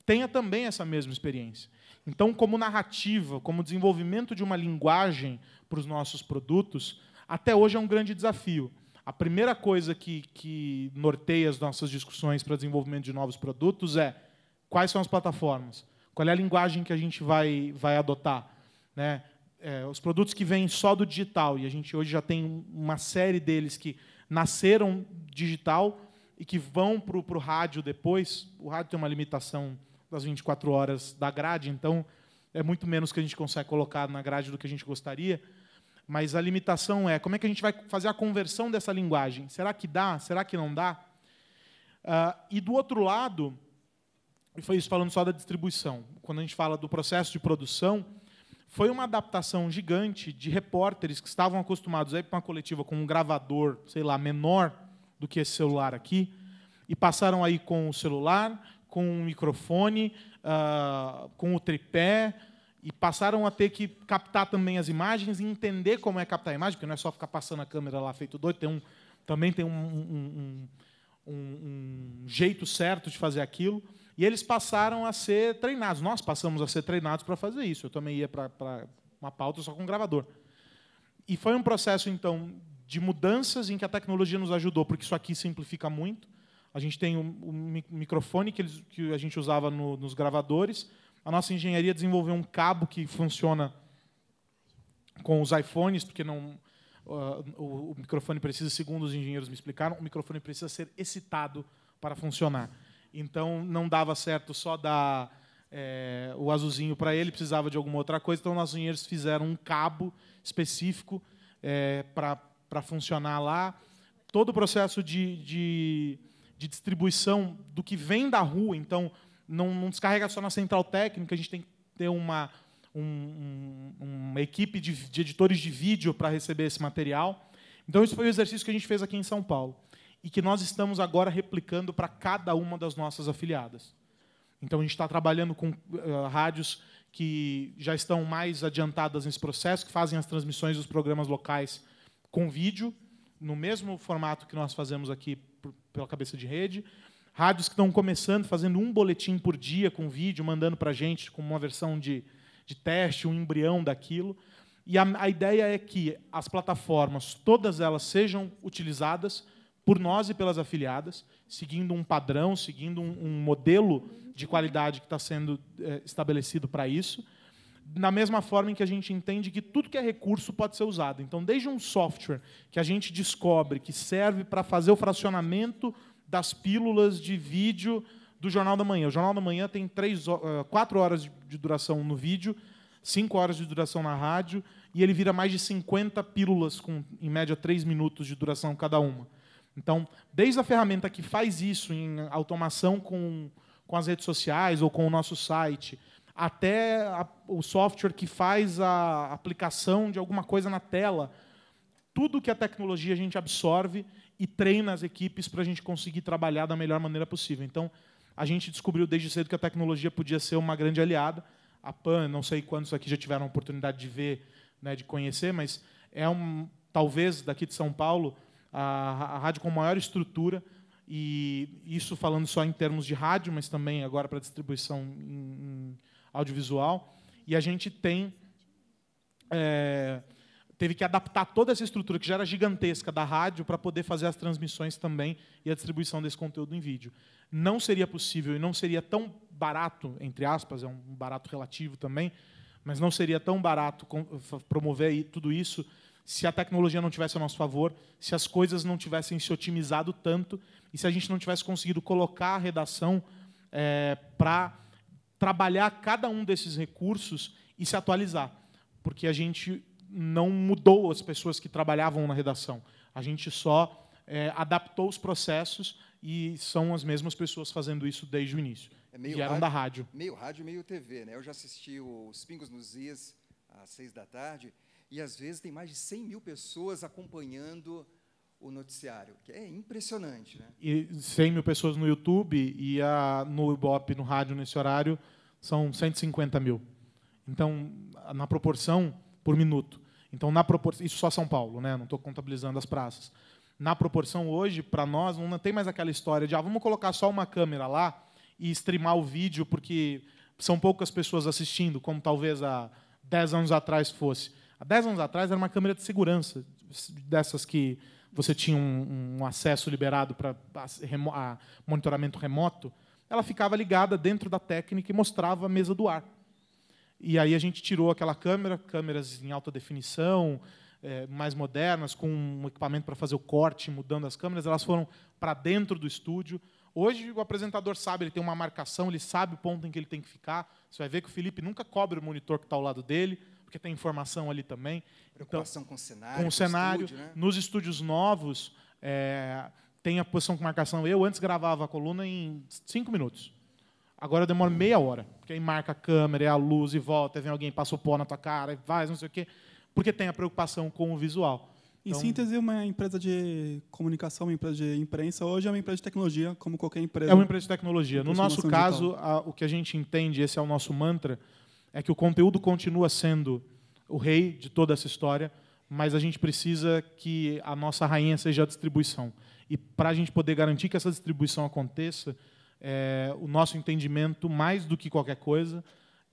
tenha também essa mesma experiência. Então, como narrativa, como desenvolvimento de uma linguagem para os nossos produtos, até hoje é um grande desafio. A primeira coisa que norteia as nossas discussões para o desenvolvimento de novos produtos é quais são as plataformas, qual é a linguagem que a gente vai adotar, né? Os produtos que vêm só do digital, e a gente hoje já tem uma série deles que nasceram digital e que vão para o rádio depois. O rádio tem uma limitação das 24 horas da grade, então é muito menos que a gente consegue colocar na grade do que a gente gostaria. Mas a limitação é como é que a gente vai fazer a conversão dessa linguagem. Será que dá? Será que não dá? E, do outro lado, e foi isso falando só da distribuição, quando a gente fala do processo de produção, foi uma adaptação gigante de repórteres que estavam acostumados a ir para uma coletiva com um gravador, sei lá, menor do que esse celular aqui, e passaram aí com o celular, com o microfone, com o tripé, e passaram a ter que captar também as imagens e entender como é captar a imagem, porque não é só ficar passando a câmera lá feito doido, também tem um jeito certo de fazer aquilo. E eles passaram a ser treinados. Nós passamos a ser treinados para fazer isso. Eu também ia para uma pauta só com gravador. E foi um processo, então, de mudanças em que a tecnologia nos ajudou, porque isso aqui simplifica muito. A gente tem um microfone que a gente usava nos gravadores. A nossa engenharia desenvolveu um cabo que funciona com os iPhones, porque o microfone precisa, segundo os engenheiros me explicaram, o microfone precisa ser excitado para funcionar. Então, não dava certo só dar o azulzinho para ele, precisava de alguma outra coisa. Então, nossos engenheiros fizeram um cabo específico para funcionar lá. Todo o processo de distribuição do que vem da rua, então, não descarrega só na central técnica, a gente tem que ter uma equipe de editores de vídeo para receber esse material. Então, isso foi o exercício que a gente fez aqui em São Paulo e que nós estamos agora replicando para cada uma das nossas afiliadas. Então, a gente está trabalhando com rádios que já estão mais adiantadas nesse processo, que fazem as transmissões dos programas locais com vídeo, no mesmo formato que nós fazemos aqui pela cabeça de rede. Rádios que estão começando, fazendo um boletim por dia com vídeo, mandando para a gente com uma versão de teste, um embrião daquilo. E a ideia é que as plataformas, todas elas, sejam utilizadas por nós e pelas afiliadas, seguindo um padrão, seguindo um modelo de qualidade que está sendo estabelecido para isso, da mesma forma em que a gente entende que tudo que é recurso pode ser usado. Então, desde um software que a gente descobre que serve para fazer o fracionamento das pílulas de vídeo do Jornal da Manhã. O Jornal da Manhã tem 4 horas de duração no vídeo, 5 horas de duração na rádio, e ele vira mais de 50 pílulas, com, em média, 3 minutos de duração cada uma. Então, desde a ferramenta que faz isso em automação com as redes sociais ou com o nosso site, até o software que faz a aplicação de alguma coisa na tela, tudo que a tecnologia a gente absorve e treina as equipes para a gente conseguir trabalhar da melhor maneira possível. Então, a gente descobriu desde cedo que a tecnologia podia ser uma grande aliada. A PAN, não sei quantos aqui já tiveram a oportunidade de ver, né, de conhecer, mas é talvez, daqui de São Paulo, a rádio com maior estrutura e isso falando só em termos de rádio, mas também agora para distribuição em audiovisual. E a gente teve que adaptar toda essa estrutura, que já era gigantesca, da rádio, para poder fazer as transmissões também e a distribuição desse conteúdo em vídeo. Não seria possível e não seria tão barato, entre aspas, é um barato relativo também, mas não seria tão barato promover tudo isso se a tecnologia não tivesse a nosso favor, se as coisas não tivessem se otimizado tanto e se a gente não tivesse conseguido colocar a redação para trabalhar cada um desses recursos e se atualizar. Porque a gente não mudou as pessoas que trabalhavam na redação. A gente só adaptou os processos e são as mesmas pessoas fazendo isso desde o início. Vieram da rádio. Meio rádio, meio TV, né? Eu já assisti os Pingos nos Is às 6 da tarde e, às vezes, tem mais de 100 mil pessoas acompanhando o noticiário, que é impressionante, né? E 100 mil pessoas no YouTube e no Ibope, no rádio, nesse horário, são 150 mil. Então, na proporção, por minuto. Então, isso só São Paulo, né? Não estou contabilizando as praças. Na proporção, hoje, para nós, não tem mais aquela história de vamos colocar só uma câmera lá e streamar o vídeo, porque são poucas pessoas assistindo, como talvez há 10 anos atrás fosse. Há 10 anos atrás era uma câmera de segurança, dessas que você tinha um acesso liberado para monitoramento remoto. Ela ficava ligada dentro da técnica e mostrava a mesa do ar. E aí a gente tirou aquela câmera, câmeras em alta definição, mais modernas, com um equipamento para fazer o corte, mudando as câmeras, elas foram para dentro do estúdio. Hoje o apresentador sabe, ele tem uma marcação, ele sabe o ponto em que ele tem que ficar. Você vai ver que o Felipe nunca cobre o monitor que está ao lado dele, porque tem informação ali também. Preocupação então, com o cenário. Com o cenário. Estúdio, né? Nos estúdios novos, tem a posição com marcação. Eu antes gravava a coluna em 5 minutos. Agora eu demoro meia hora, porque aí marca a câmera, é a luz e volta, aí vem alguém, passa o pó na tua cara, faz não sei o quê, porque tem a preocupação com o visual. Em síntese, uma empresa de comunicação, uma empresa de imprensa, hoje é uma empresa de tecnologia, como qualquer empresa. É uma empresa de tecnologia. No nosso caso, o que a gente entende, esse é o nosso mantra, é que o conteúdo continua sendo o rei de toda essa história, mas a gente precisa que a nossa rainha seja a distribuição. E para a gente poder garantir que essa distribuição aconteça, o nosso entendimento, mais do que qualquer coisa,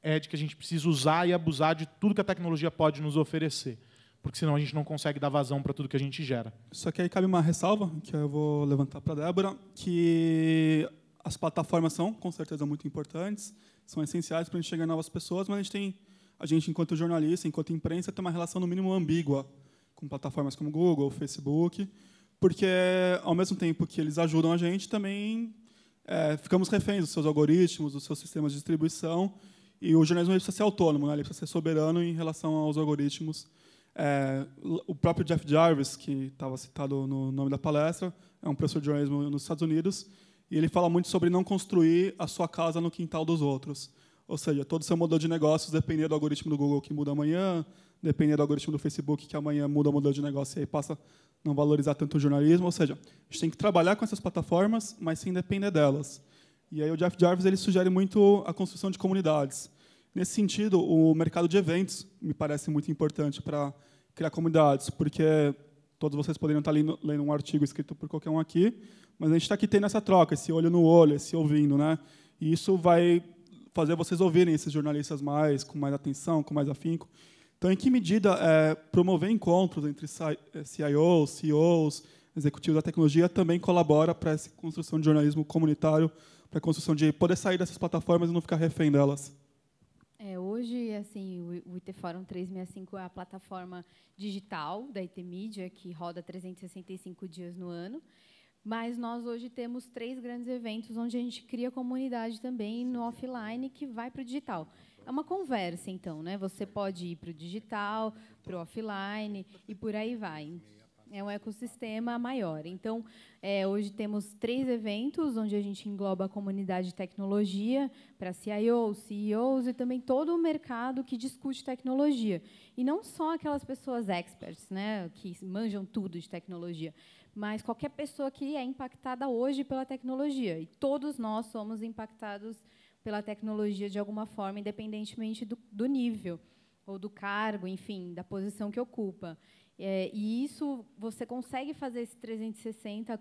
é de que a gente precisa usar e abusar de tudo que a tecnologia pode nos oferecer, porque senão a gente não consegue dar vazão para tudo que a gente gera. Só que aí cabe uma ressalva, que eu vou levantar para a Débora, que as plataformas são, com certeza, muito importantes, são essenciais para a gente chegar em novas pessoas, mas a gente, enquanto jornalista, enquanto imprensa, tem uma relação, no mínimo, ambígua com plataformas como Google, Facebook, porque, ao mesmo tempo que eles ajudam a gente, também ficamos reféns dos seus algoritmos, dos seus sistemas de distribuição, e o jornalismo precisa ser autônomo, né? Ele precisa ser soberano em relação aos algoritmos. O próprio Jeff Jarvis, que estava citado no nome da palestra, é um professor de jornalismo nos Estados Unidos, e ele fala muito sobre não construir a sua casa no quintal dos outros. Ou seja, todo o seu modelo de negócios depender do algoritmo do Google, que muda amanhã, depender do algoritmo do Facebook, que amanhã muda o modelo de negócio e aí passa a não valorizar tanto o jornalismo. Ou seja, a gente tem que trabalhar com essas plataformas, mas sem depender delas. E aí o Jeff Jarvis ele sugere muito a construção de comunidades. Nesse sentido, o mercado de eventos me parece muito importante para criar comunidades, porque todos vocês poderiam estar lendo um artigo escrito por qualquer um aqui, mas a gente está aqui tendo essa troca, esse olho no olho, esse ouvindo, né? E isso vai fazer vocês ouvirem esses jornalistas com mais atenção, com mais afinco. Então, em que medida promover encontros entre CIOs, CEOs, executivos da tecnologia também colabora para essa construção de jornalismo comunitário, para a construção de poder sair dessas plataformas e não ficar refém delas? Hoje, assim, o IT Forum 365 é a plataforma digital da IT Media, que roda 365 dias no ano. Mas nós hoje temos 3 grandes eventos onde a gente cria comunidade também no offline que vai para o digital. É uma conversa, então, né? Você pode ir para o digital, para o offline e por aí vai. É um ecossistema maior. Então, hoje temos 3 eventos onde a gente engloba a comunidade de tecnologia para CIOs, CEOs e também todo o mercado que discute tecnologia. E não só aquelas pessoas experts, né, que manjam tudo de tecnologia, mas qualquer pessoa que é impactada hoje pela tecnologia. E todos nós somos impactados pela tecnologia de alguma forma, independentemente do nível ou do cargo, enfim, da posição que ocupa. E isso você consegue fazer esse 360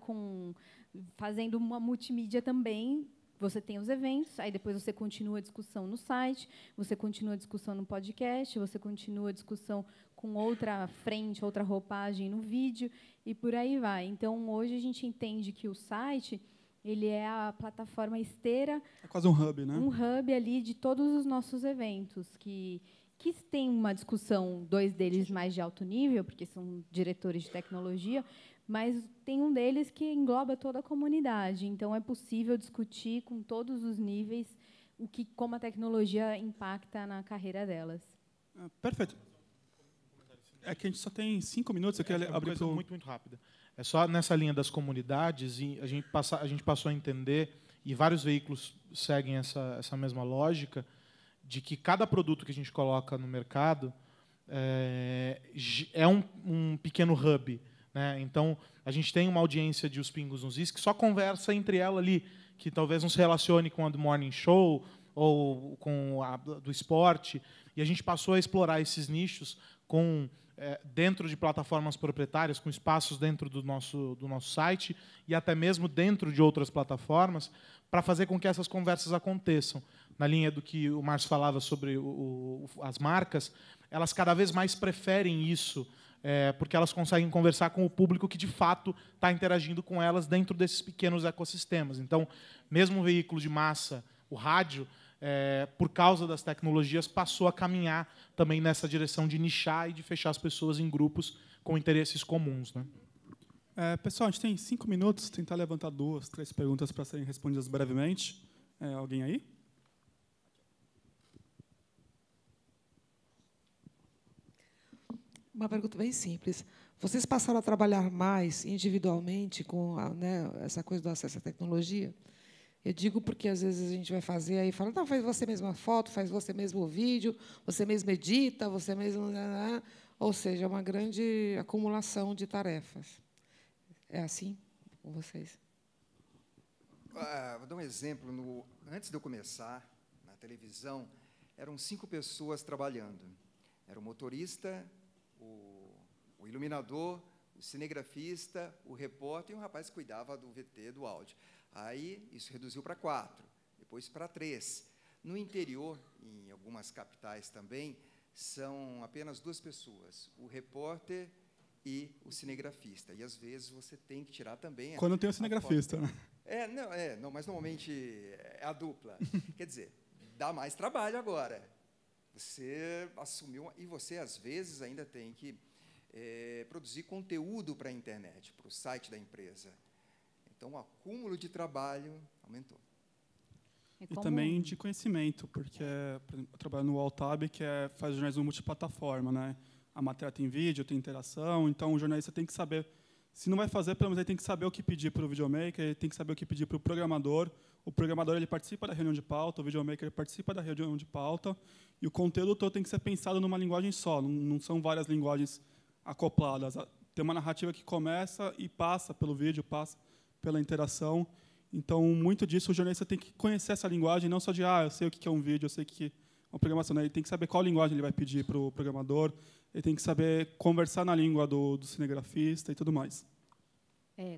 fazendo uma multimídia também. Você tem os eventos, aí depois você continua a discussão no site, você continua a discussão no podcast, você continua a discussão com outra frente, outra roupagem no vídeo, e por aí vai. Então, hoje a gente entende que o site ele é a plataforma esteira... É quase um hub, né? Um hub ali de todos os nossos eventos, que tem uma discussão, 2 deles mais de alto nível, porque são diretores de tecnologia, mas tem um deles que engloba toda a comunidade. Então, é possível discutir com todos os níveis como a tecnologia impacta na carreira delas. Perfeito. É que a gente só tem 5 minutos. Eu queria abrir coisa muito rápida. É só nessa linha das comunidades, e a gente passou a entender, e vários veículos seguem essa mesma lógica, de que cada produto que a gente coloca no mercado é um pequeno hub. Né? Então, a gente tem uma audiência de Os Pingos nos Is que só conversa entre ela ali, que talvez não se relacione com a do Morning Show ou com a do esporte. E a gente passou a explorar esses nichos dentro de plataformas proprietárias, com espaços dentro do nosso site e até mesmo dentro de outras plataformas, para fazer com que essas conversas aconteçam. Na linha do que o Márcio falava sobre as marcas, elas cada vez mais preferem isso, porque elas conseguem conversar com o público que, de fato, está interagindo com elas dentro desses pequenos ecossistemas. Então, mesmo um veículo de massa, o rádio, por causa das tecnologias, passou a caminhar também nessa direção de nichar e de fechar as pessoas em grupos com interesses comuns. Né? Pessoal, a gente tem 5 minutos, tentar levantar 2, 3 perguntas para serem respondidas brevemente. Alguém aí? Uma pergunta bem simples. Vocês passaram a trabalhar mais individualmente com essa coisa do acesso à tecnologia? Eu digo porque, às vezes, a gente vai fazer aí e fala, não, faz você mesmo a foto, faz você mesmo o vídeo, você mesmo edita, você mesmo... Ou seja, é uma grande acumulação de tarefas. É assim com vocês? Vou dar um exemplo. Antes de eu começar, na televisão, eram 5 pessoas trabalhando. Era o motorista, o iluminador, o cinegrafista, o repórter e um rapaz que cuidava do VT, do áudio. Aí, isso reduziu para 4, depois para 3. No interior, em algumas capitais também, são apenas 2 pessoas, o repórter e o cinegrafista. E, às vezes, você tem que tirar também... Quando tem o cinegrafista, né? Não, mas normalmente é a dupla. Quer dizer, dá mais trabalho agora. Você assumiu... E você, às vezes, ainda tem que produzir conteúdo para a internet, para o site da empresa. Então, o acúmulo de trabalho aumentou. E também de conhecimento, porque por exemplo, eu trabalho no Altab, que faz jornalismo multiplataforma. Né? A matéria tem vídeo, tem interação, então o jornalista tem que saber... Se não vai fazer, pelo menos ele tem que saber o que pedir para o videomaker, ele tem que saber o que pedir para o programador. O programador ele participa da reunião de pauta, o videomaker ele participa da reunião de pauta, e o conteúdo todo tem que ser pensado numa linguagem só, não são várias linguagens acopladas. Tem uma narrativa que começa e passa pelo vídeo, passa pela interação. Então, muito disso, o jornalista tem que conhecer essa linguagem, não só de, eu sei o que é um vídeo, eu sei o que é uma programação. Né? Ele tem que saber qual linguagem ele vai pedir para o programador, ele tem que saber conversar na língua do cinegrafista e tudo mais.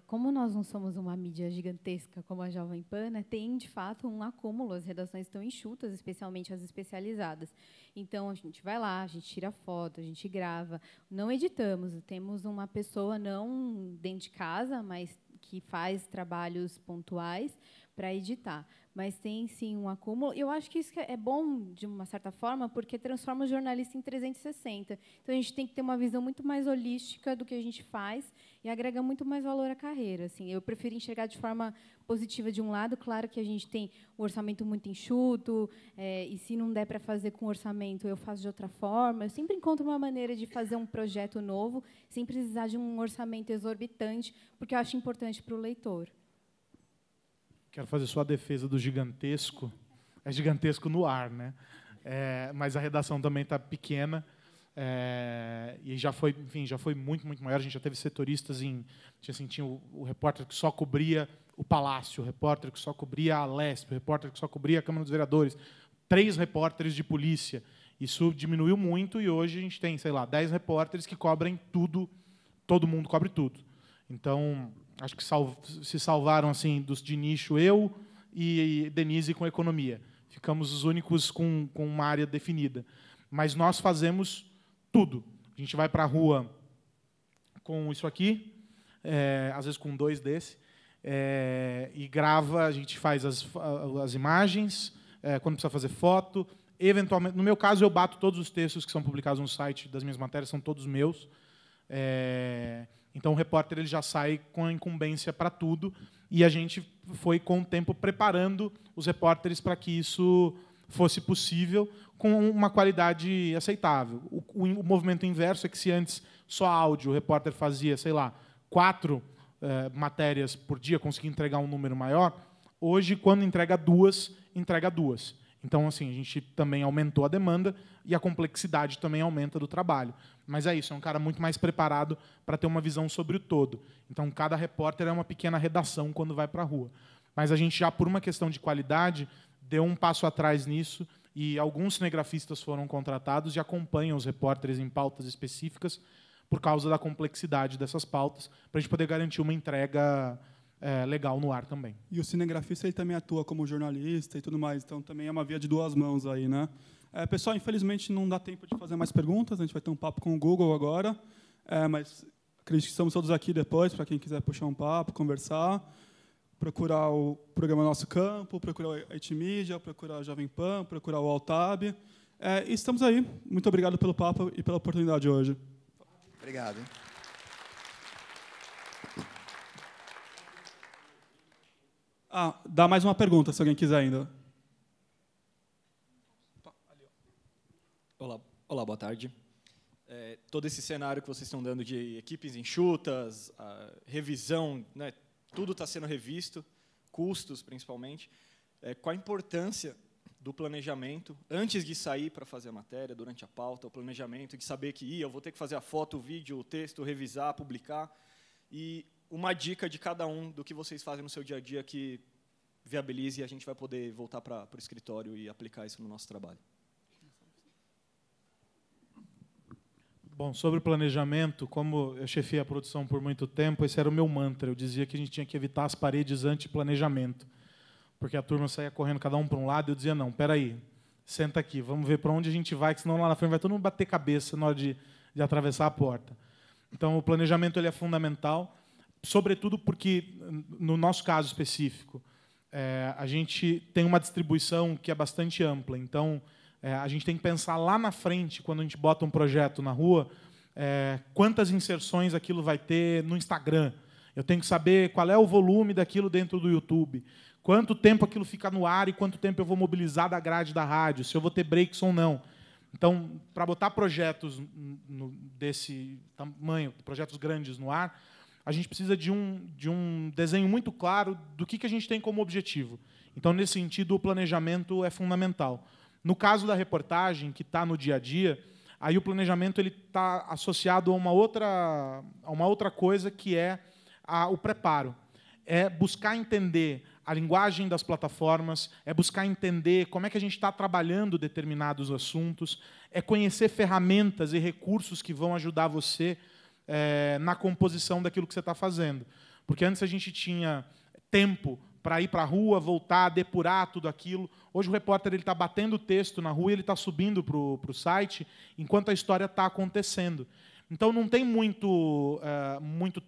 Como nós não somos uma mídia gigantesca como a Jovem Pan, né, tem, de fato, um acúmulo. As redações estão enxutas, especialmente as especializadas. Então, a gente vai lá, a gente tira foto, a gente grava. Não editamos. Temos uma pessoa, não dentro de casa, mas que faz trabalhos pontuais para editar. Mas tem, sim, um acúmulo. Eu acho que isso é bom, de uma certa forma, porque transforma o jornalista em 360. Então, a gente tem que ter uma visão muito mais holística do que a gente faz e agrega muito mais valor à carreira. Assim, eu prefiro enxergar de forma positiva de um lado. Claro que a gente tem o orçamento muito enxuto, e se não der para fazer com orçamento, eu faço de outra forma. Eu sempre encontro uma maneira de fazer um projeto novo sem precisar de um orçamento exorbitante, porque eu acho importante para o leitor. Quero fazer só a defesa do gigantesco. É gigantesco no ar, né? Mas a redação também está pequena. E já foi muito, muito maior. A gente já teve setoristas tinha o repórter que só cobria o Palácio, o repórter que só cobria a Lesp, o repórter que só cobria a Câmara dos Vereadores, 3 repórteres de polícia. Isso diminuiu muito e hoje a gente tem, sei lá, 10 repórteres que cobrem tudo, todo mundo cobre tudo. Então, acho que se salvaram assim dos de nicho eu e Denise com economia. Ficamos os únicos com uma área definida. Mas nós fazemos tudo. A gente vai para a rua com isso aqui, às vezes com 2 desse, e grava, a gente faz as imagens, quando precisa fazer foto. Eventualmente, no meu caso, eu bato todos os textos que são publicados no site das minhas matérias, são todos meus. Então, o repórter ele já sai com a incumbência para tudo, e a gente foi, com o tempo, preparando os repórteres para que isso fosse possível, com uma qualidade aceitável. O movimento inverso é que, se antes só áudio, o repórter fazia, sei lá, 4 matérias por dia, conseguia entregar um número maior, hoje, quando entrega 2, entrega 2. Então, assim, a gente também aumentou a demanda e a complexidade também aumenta do trabalho. Mas é isso, é um cara muito mais preparado para ter uma visão sobre o todo. Então, cada repórter é uma pequena redação quando vai para a rua. Mas a gente já, por uma questão de qualidade, deu um passo atrás nisso e alguns cinegrafistas foram contratados e acompanham os repórteres em pautas específicas por causa da complexidade dessas pautas, para a gente poder garantir uma entrega legal no ar também. E o cinegrafista ele também atua como jornalista e tudo mais, então também é uma via de 2 mãos aí, né? Pessoal, infelizmente não dá tempo de fazer mais perguntas, a gente vai ter um papo com o Google agora, mas acredito que estamos todos aqui depois, para quem quiser puxar um papo, conversar, procurar o programa Nosso Campo, procurar o IT Media, procurar a Jovem Pan, procurar o Altab. E estamos aí. Muito obrigado pelo papo e pela oportunidade hoje. Obrigado. Dá mais uma pergunta, se alguém quiser ainda. Olá, boa tarde. Todo esse cenário que vocês estão dando de equipes enxutas, revisão, né, tudo está sendo revisto, custos principalmente. Qual a importância do planejamento, antes de sair para fazer a matéria, durante a pauta, o planejamento, de saber que eu vou ter que fazer a foto, o vídeo, o texto, revisar, publicar, e uma dica de cada um do que vocês fazem no seu dia a dia que viabilize e a gente vai poder voltar para o escritório e aplicar isso no nosso trabalho. Bom, sobre o planejamento, como eu chefiei a produção por muito tempo, esse era o meu mantra. Eu dizia que a gente tinha que evitar as paredes anti-planejamento, porque a turma saía correndo cada um para um lado e eu dizia, não, espera aí, senta aqui, vamos ver para onde a gente vai, que senão lá na frente vai todo mundo bater cabeça na hora de atravessar a porta. Então, o planejamento ele é fundamental, sobretudo porque, no nosso caso específico, a gente tem uma distribuição que é bastante ampla. Então, a gente tem que pensar lá na frente, quando a gente bota um projeto na rua, quantas inserções aquilo vai ter no Instagram. Eu tenho que saber qual é o volume daquilo dentro do YouTube, quanto tempo aquilo fica no ar e quanto tempo eu vou mobilizar da grade da rádio, se eu vou ter breaks ou não. Então, para botar projetos desse tamanho, projetos grandes no ar, a gente precisa de um desenho muito claro do que a gente tem como objetivo. Então, nesse sentido, o planejamento é fundamental. No caso da reportagem, que está no dia a dia, aí o planejamento está associado a uma outra coisa, que é o preparo. É buscar entender a linguagem das plataformas, é buscar entender como é que a gente está trabalhando determinados assuntos, é conhecer ferramentas e recursos que vão ajudar você na composição daquilo que você está fazendo. Porque antes a gente tinha tempo para ir para a rua, voltar, depurar tudo aquilo. Hoje o repórter está batendo o texto na rua e ele está subindo para o site enquanto a história está acontecendo. Então não tem muito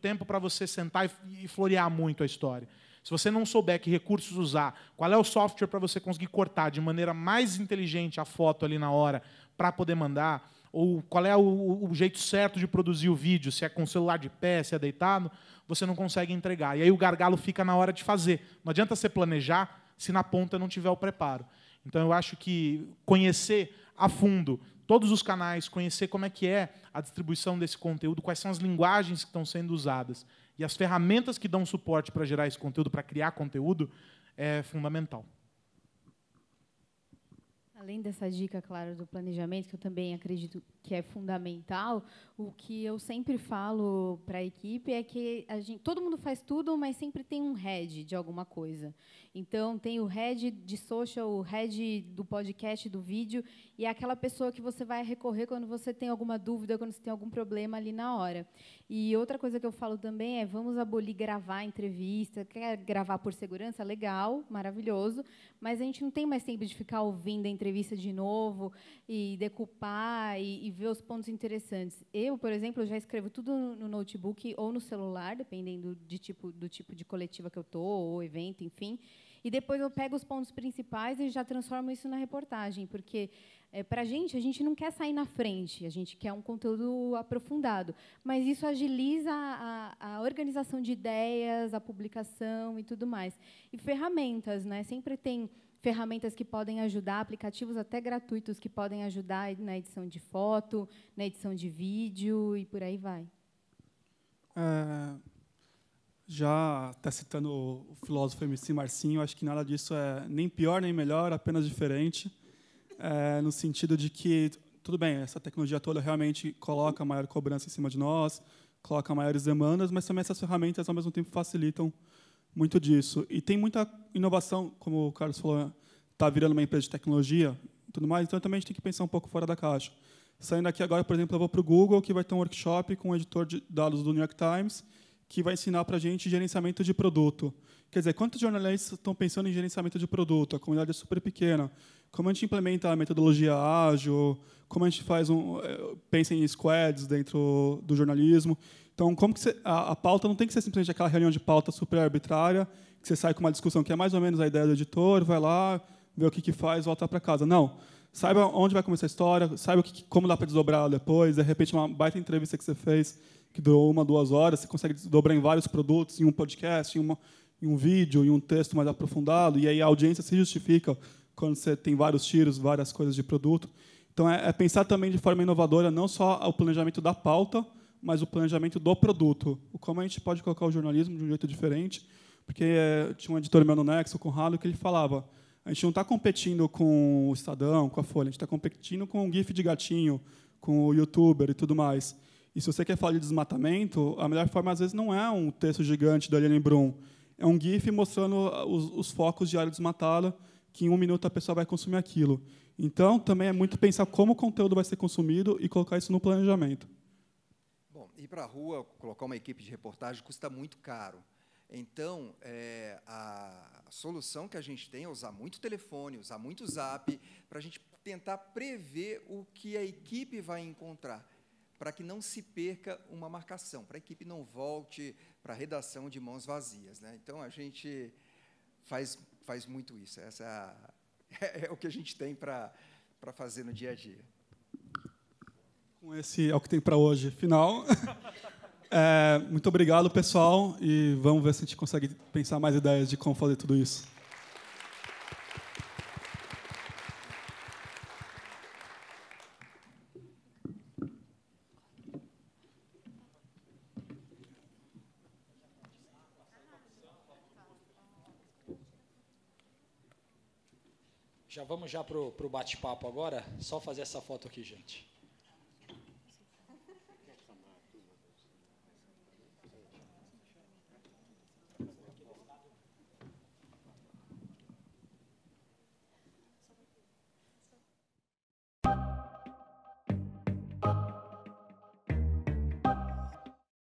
tempo para você sentar e florear muito a história. Se você não souber que recursos usar, qual é o software para você conseguir cortar de maneira mais inteligente a foto ali na hora para poder mandar, ou qual é o jeito certo de produzir o vídeo, se é com o celular de pé, se é deitado, você não consegue entregar. E aí o gargalo fica na hora de fazer. Não adianta você planejar se na ponta não tiver o preparo. Então, eu acho que conhecer a fundo todos os canais, conhecer como é que é a distribuição desse conteúdo, quais são as linguagens que estão sendo usadas e as ferramentas que dão suporte para gerar esse conteúdo, para criar conteúdo, é fundamental. Além dessa dica, claro, do planejamento, que eu também acredito que é fundamental, o que eu sempre falo para a equipe é que todo mundo faz tudo, mas sempre tem um head de alguma coisa. Então, tem o head de social, o head do podcast, do vídeo, e é aquela pessoa que você vai recorrer quando você tem alguma dúvida, quando você tem algum problema ali na hora. E outra coisa que eu falo também é, vamos abolir gravar entrevista. Quer gravar por segurança? Legal, maravilhoso, mas a gente não tem mais tempo de ficar ouvindo a entrevista de novo e decupar e ver os pontos interessantes. Eu, por exemplo, já escrevo tudo no notebook ou no celular, dependendo do tipo de coletiva que eu estou, ou evento, enfim. E depois eu pego os pontos principais e já transformo isso na reportagem, porque para a gente não quer sair na frente, a gente quer um conteúdo aprofundado, mas isso agiliza a organização de ideias, a publicação e tudo mais. E ferramentas, né? Sempre tem ferramentas que podem ajudar, aplicativos até gratuitos que podem ajudar na edição de foto, na edição de vídeo e por aí vai. Já até citando o filósofo MC Marcinho, acho que nada disso é nem pior nem melhor, apenas diferente, no sentido de que, tudo bem, essa tecnologia toda realmente coloca maior cobrança em cima de nós, coloca maiores demandas, mas também essas ferramentas, ao mesmo tempo, facilitam muito disso. E tem muita inovação, como o Carlos falou, está virando uma empresa de tecnologia e tudo mais, então também a gente tem que pensar um pouco fora da caixa. Saindo aqui agora, por exemplo, eu vou para o Google, que vai ter um workshop com o editor de dados do New York Times, que vai ensinar para a gente gerenciamento de produto. Quer dizer, quantos jornalistas estão pensando em gerenciamento de produto? A comunidade é super pequena. Como a gente implementa a metodologia ágil, como a gente pensa em squads dentro do jornalismo. Então, como que a pauta não tem que ser simplesmente aquela reunião de pauta super arbitrária, que você sai com uma discussão que é mais ou menos a ideia do editor, vai lá, vê o que faz, volta para casa. Não. Saiba onde vai começar a história, saiba como dá para desdobrar depois. De repente, uma baita entrevista que você fez, que durou 1, 2 horas, você consegue desdobrar em vários produtos, em um podcast, em um vídeo, em um texto mais aprofundado, e aí a audiência se justifica quando você tem vários tiros, várias coisas de produto. Então, é pensar também de forma inovadora, não só o planejamento da pauta, mas o planejamento do produto. Como a gente pode colocar o jornalismo de um jeito diferente, porque tinha um editor meu no Nexo, o Conrado, que ele falava, a gente não está competindo com o Estadão, com a Folha, a gente está competindo com o GIF de gatinho, com o YouTuber e tudo mais. E se você quer falar de desmatamento, a melhor forma, às vezes, não é um texto gigante da Eliane Brum, é um GIF mostrando os focos de área desmatada, que em 1 minuto a pessoa vai consumir aquilo. Então, também é muito pensar como o conteúdo vai ser consumido e colocar isso no planejamento. Bom, ir para a rua, colocar uma equipe de reportagem custa muito caro. Então, a solução que a gente tem é usar muito telefone, usar muito zap, para a gente tentar prever o que a equipe vai encontrar, para que não se perca uma marcação, para a equipe não volte para a redação de mãos vazias, né? Então, a gente faz muito isso. Essa é o que a gente tem para fazer no dia a dia. Com esse é o que tem para hoje. Final. Muito obrigado, pessoal, e vamos ver se a gente consegue pensar mais ideias de como fazer tudo isso. Já vamos para o bate-papo agora. Só fazer essa foto aqui, gente.